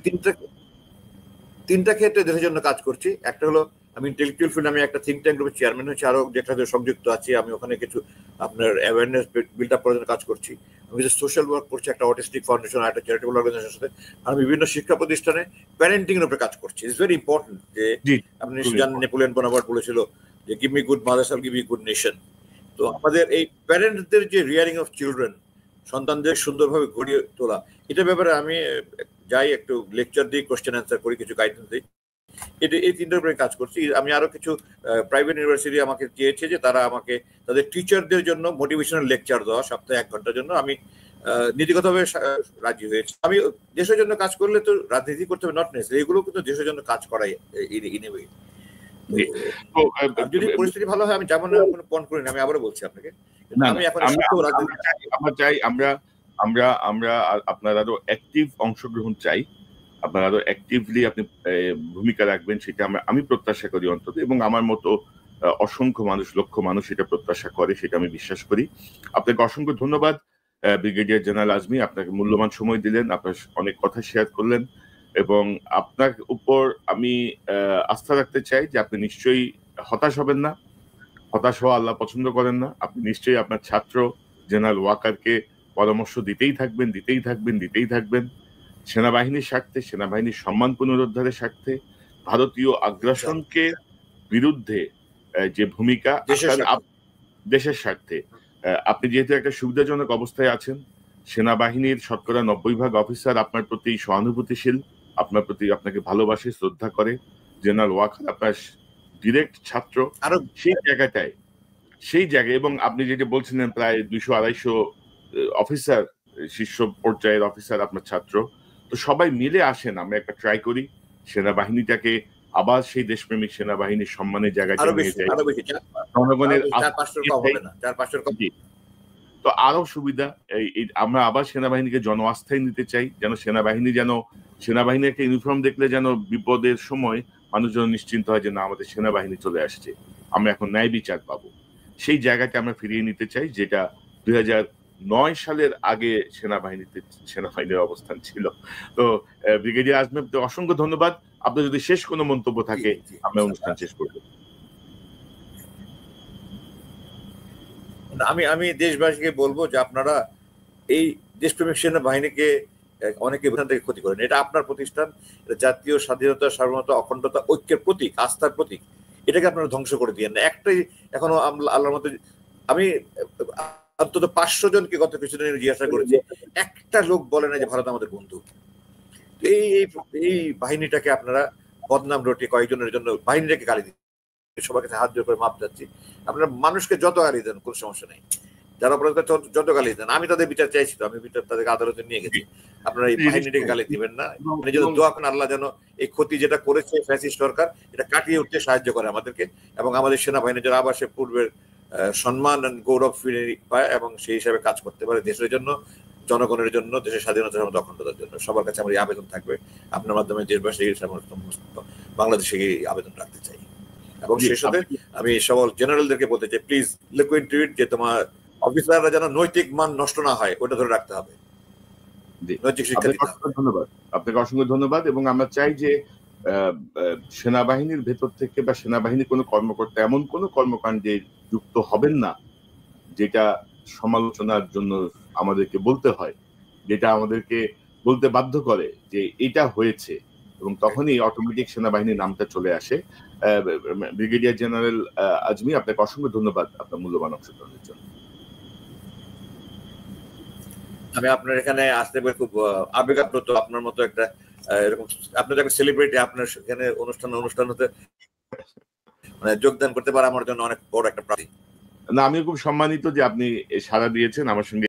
তিনটা ক্ষেত্রে দেশের জন্য কাজ করছি। একটা হলো আমি ইন্টেলেকচুয়াল ফিল্ড, আমি একটা থিঙ্ক ট্যাঙ্ক গ্রুপের চেয়ারম্যান হয়েছি, আরো যেটাতে সংযুক্ত আছি। আমি ওখানে কিছু আপনার অ্যাওয়ারনেস বিল্ড আপ করার জন্য কাজ করছি। আমি কিছু সোশ্যাল ওয়ার্ক করছি একটা অটিস্টিক ফাউন্ডেশন, একটা চ্যারিটেবল অর্গানাইজেশনের সাথে। আমি বিভিন্ন শিক্ষা প্রতিষ্ঠানে প্যারেন্টিং এর উপরে কাজ করছি। ইটস ভেরি ইম্পর্টেন্ট যে আপনি জানেন নেপোলিয়ন বোনাপার্ট বলেছিল যে গিভ মি গুড মাদার্স আইল গিভ ইউ গুড নেশন। তো আমাদের এই প্যারেন্টসদের যে রিয়ারিং অফ চিলড্রেন, সন্তানদের সুন্দরভাবে গড়িয়ে তোলা, এটা ব্যাপারে আমি যাই একটু লেকচার দিই, কোশ্চেন অ্যান্সার করি, কিছু গাইডেন্স দিই। এই তিনটার উপরে কাজ করছি। আমি আরো কিছু প্রাইভেট ইউনিভার্সিটি আমাকে চেয়েছে যে তারা আমাকে তাদের টিচারদের জন্য মোটিভেশনাল লেকচার দেওয়া সপ্তাহে 1 ঘন্টার জন্য। আমি নীতিগতভাবে রাজি হয়েছি। আমি দেশের জন্য কাজ করলে তো রাজনীতি করতে হবে নট নেসেসারি, এগুলো কিন্তু দেশের জন্য কাজ করাই ইনেবে। যদি পরিস্থিতি ভালো হয় আমি যাবো না, কোনো পণ করি না, আমি আবারও বলছি আপনাকে। আমি এখন আমরা চাই আমরা আপনার আরো অ্যাক্টিভ অংশগ্রহণ চাই, আপনার আরো অ্যাক্টিভলি আপনি ভূমিকা রাখবেন, সেটা আমি প্রত্যাশা করি অন্তত, এবং আমার মতো অসংখ্য মানুষ, লক্ষ মানুষ এটা প্রত্যাশা করে, সেটা আমি বিশ্বাস করি। আপনাকে অসংখ্য ধন্যবাদ ব্রিগেডিয়ার জেনারেল আজমি, আপনাকে মূল্যবান সময় দিলেন, আপনার অনেক কথা শেয়ার করলেন, এবং আপনার উপর আমি আস্থা রাখতে চাই যে আপনি নিশ্চয়ই হতাশ হবেন না। হতাশ হওয়া আল্লাহ পছন্দ করেন না। আপনি নিশ্চয়ই আপনার ছাত্র জেনারেল ওয়াকারকে পরামর্শ দিতেই থাকবেন। সেনাবাহিনীর স্বার্থে, সেনাবাহিনীর সম্মান পুনরুদ্ধারের স্বার্থে, ভারতীয় আগ্রাসনকে বিরুদ্ধে যে ভূমিকা, দেশের স্বার্থে। আপনি যেহেতু একটা সুবিধাজনক অবস্থায় আছেন, সেনাবাহিনীর শতকরা 90% অফিসার আপনার প্রতি সহানুভূতিশীল, আপনার প্রতি আপনাকে ভালোবাসে, শ্রদ্ধা করে। জেনারেল ওয়াকার আপনার ডিরেক্ট ছাত্র, সেই জায়গায় এবং আপনি যেটা বলছিলেন প্রায় 200-250 অফিসার, শীর্ষ পর্যায়ের অফিসার আপনার ছাত্র। তো সবাই মিলে আসেন, আমরা একটা ট্রাই করি সেনাবাহিনীটাকে আবার সেই দেশপ্রেমিক সেনাবাহিনীর সম্মানের জায়গায় নিয়ে যাই, জনগণের তো আরো সুবিধা। আমরা আবার সেনাবাহিনীকে জন আস্থায় নিতে চাই, যেন সেনাবাহিনীর একটা ইউনিফর্ম দেখলে যেন বিপদের সময় মানুষজন নিশ্চিন্ত হয় যে না, আমাদের সেনাবাহিনী চলে আসছে, আমরা এখন ন্যায় বিচার পাবো। সেই জায়গাকে আমরা ফিরিয়ে নিতে চাই, যেটা 2009 সালের আগে সেনাবাহিনীর অবস্থান ছিল। তো ব্রিগেডিয়ার আজমি, অসংখ্য ধন্যবাদ। আপনার যদি শেষ কোনো মন্তব্য থাকে আমরা অনুষ্ঠান শেষ করব। আমি দেশবাসীকে বলবো যে আপনারা এই দেশপ্রেমিক সেনাবাহিনীকে অনেকে এখান থেকে ক্ষতি করেন। এটা আপনার প্রতিষ্ঠান, জাতীয় স্বাধীনতা, সার্বভৌমত্ব, অখণ্ডতা, ঐক্যের প্রতীক, আস্থার প্রতীক। এটাকে আপনারা ধ্বংস করে দিয়েন না। একটাই এখনো আল্লাহর মতো, আমি অন্তত 500 জনকে গত কিছুদিন জিজ্ঞাসা করেছি, একটা লোক বলে না যে ভারত আমাদের বন্ধু। এই এই বাহিনীটাকে আপনারা বদনাম রটিয়ে কয়েকজনের জন্য বাহিনীটাকে গালি দিন। সবার কাছে হাত জোর করে মাপ যাচ্ছি, আপনারা মানুষকে যত গালি দেন কোনো সমস্যা নেই, যারা অপরাধ যত গালি দেন, আমি তাদের বিচার চাইছি, তো আমি বিচার তাদেরকে আদালতে নিয়ে গেছি। আপনারা এই বাহিনীটাকে গালি দিবেন না, নিজের দোয়া করেন আল্লাহ যেন এই ক্ষতি যেটা করেছে ফ্যাসিস্ট সরকার এটা কাটিয়ে উঠতে সাহায্য করে আমাদেরকে, এবং আমাদের সেনাবাহিনী যারা আবার সে পূর্বের সম্মান গৌরব ফিরে পায় এবং সেই হিসাবে কাজ করতে পারে দেশের জন্য, জনগণের জন্য, দেশের স্বাধীনতা এবং অখণ্ডতার জন্য। সবার কাছে আমার এই আবেদন থাকবে, আপনার মাধ্যমে দেশবাসী বাংলাদেশে এই আবেদন রাখতে চাই। এবং সেই সাথে আমি সকল জেনারেলদেরকে বলতে চাই, প্লিজ লুক ইনটু ইট, যে তোমার অফিসাররা যেন নৈতিক মান নষ্ট না হয় ওটা ধরে রাখতে হবে, নৈতিক শিক্ষা দিতে হবে। ধন্যবাদ, আপনাকে অসংখ্য ধন্যবাদ। এবং আমরা চাই যে সেনাবাহিনীর ভেতর থেকে বা সেনাবাহিনীর কোনো কর্মকর্তা এমন কোনো কর্মকাণ্ডে যুক্ত হবেন না যেটা সমালোচনার জন্য আমাদেরকে বলতে হয়, যেটা আমাদেরকে বলতে বাধ্য করে যে এটা হয়েছে, এবং তখনই অটোমেটিক সেনাবাহিনীর নামটা চলে আসে। ব্রিগেডিয়ার জেনারেল আজমি, আপনাকে অসংখ্য ধন্যবাদ আপনার মূল্যবান অংশগ্রহণের জন্য। আমি আপনার এখানে আসতে পেরে খুব আবেগাপ্লুত। আপনার মতো একটা এরকম, আপনার একটা সেলিব্রিটি আপনার এখানে অনুষ্ঠান হতে মানে যোগদান করতে পারে আমার জন্য অনেক বড় একটা প্রাপ্তি। না, আমি খুব সম্মানিত যে আপনি সাড়া দিয়েছেন আমার সঙ্গে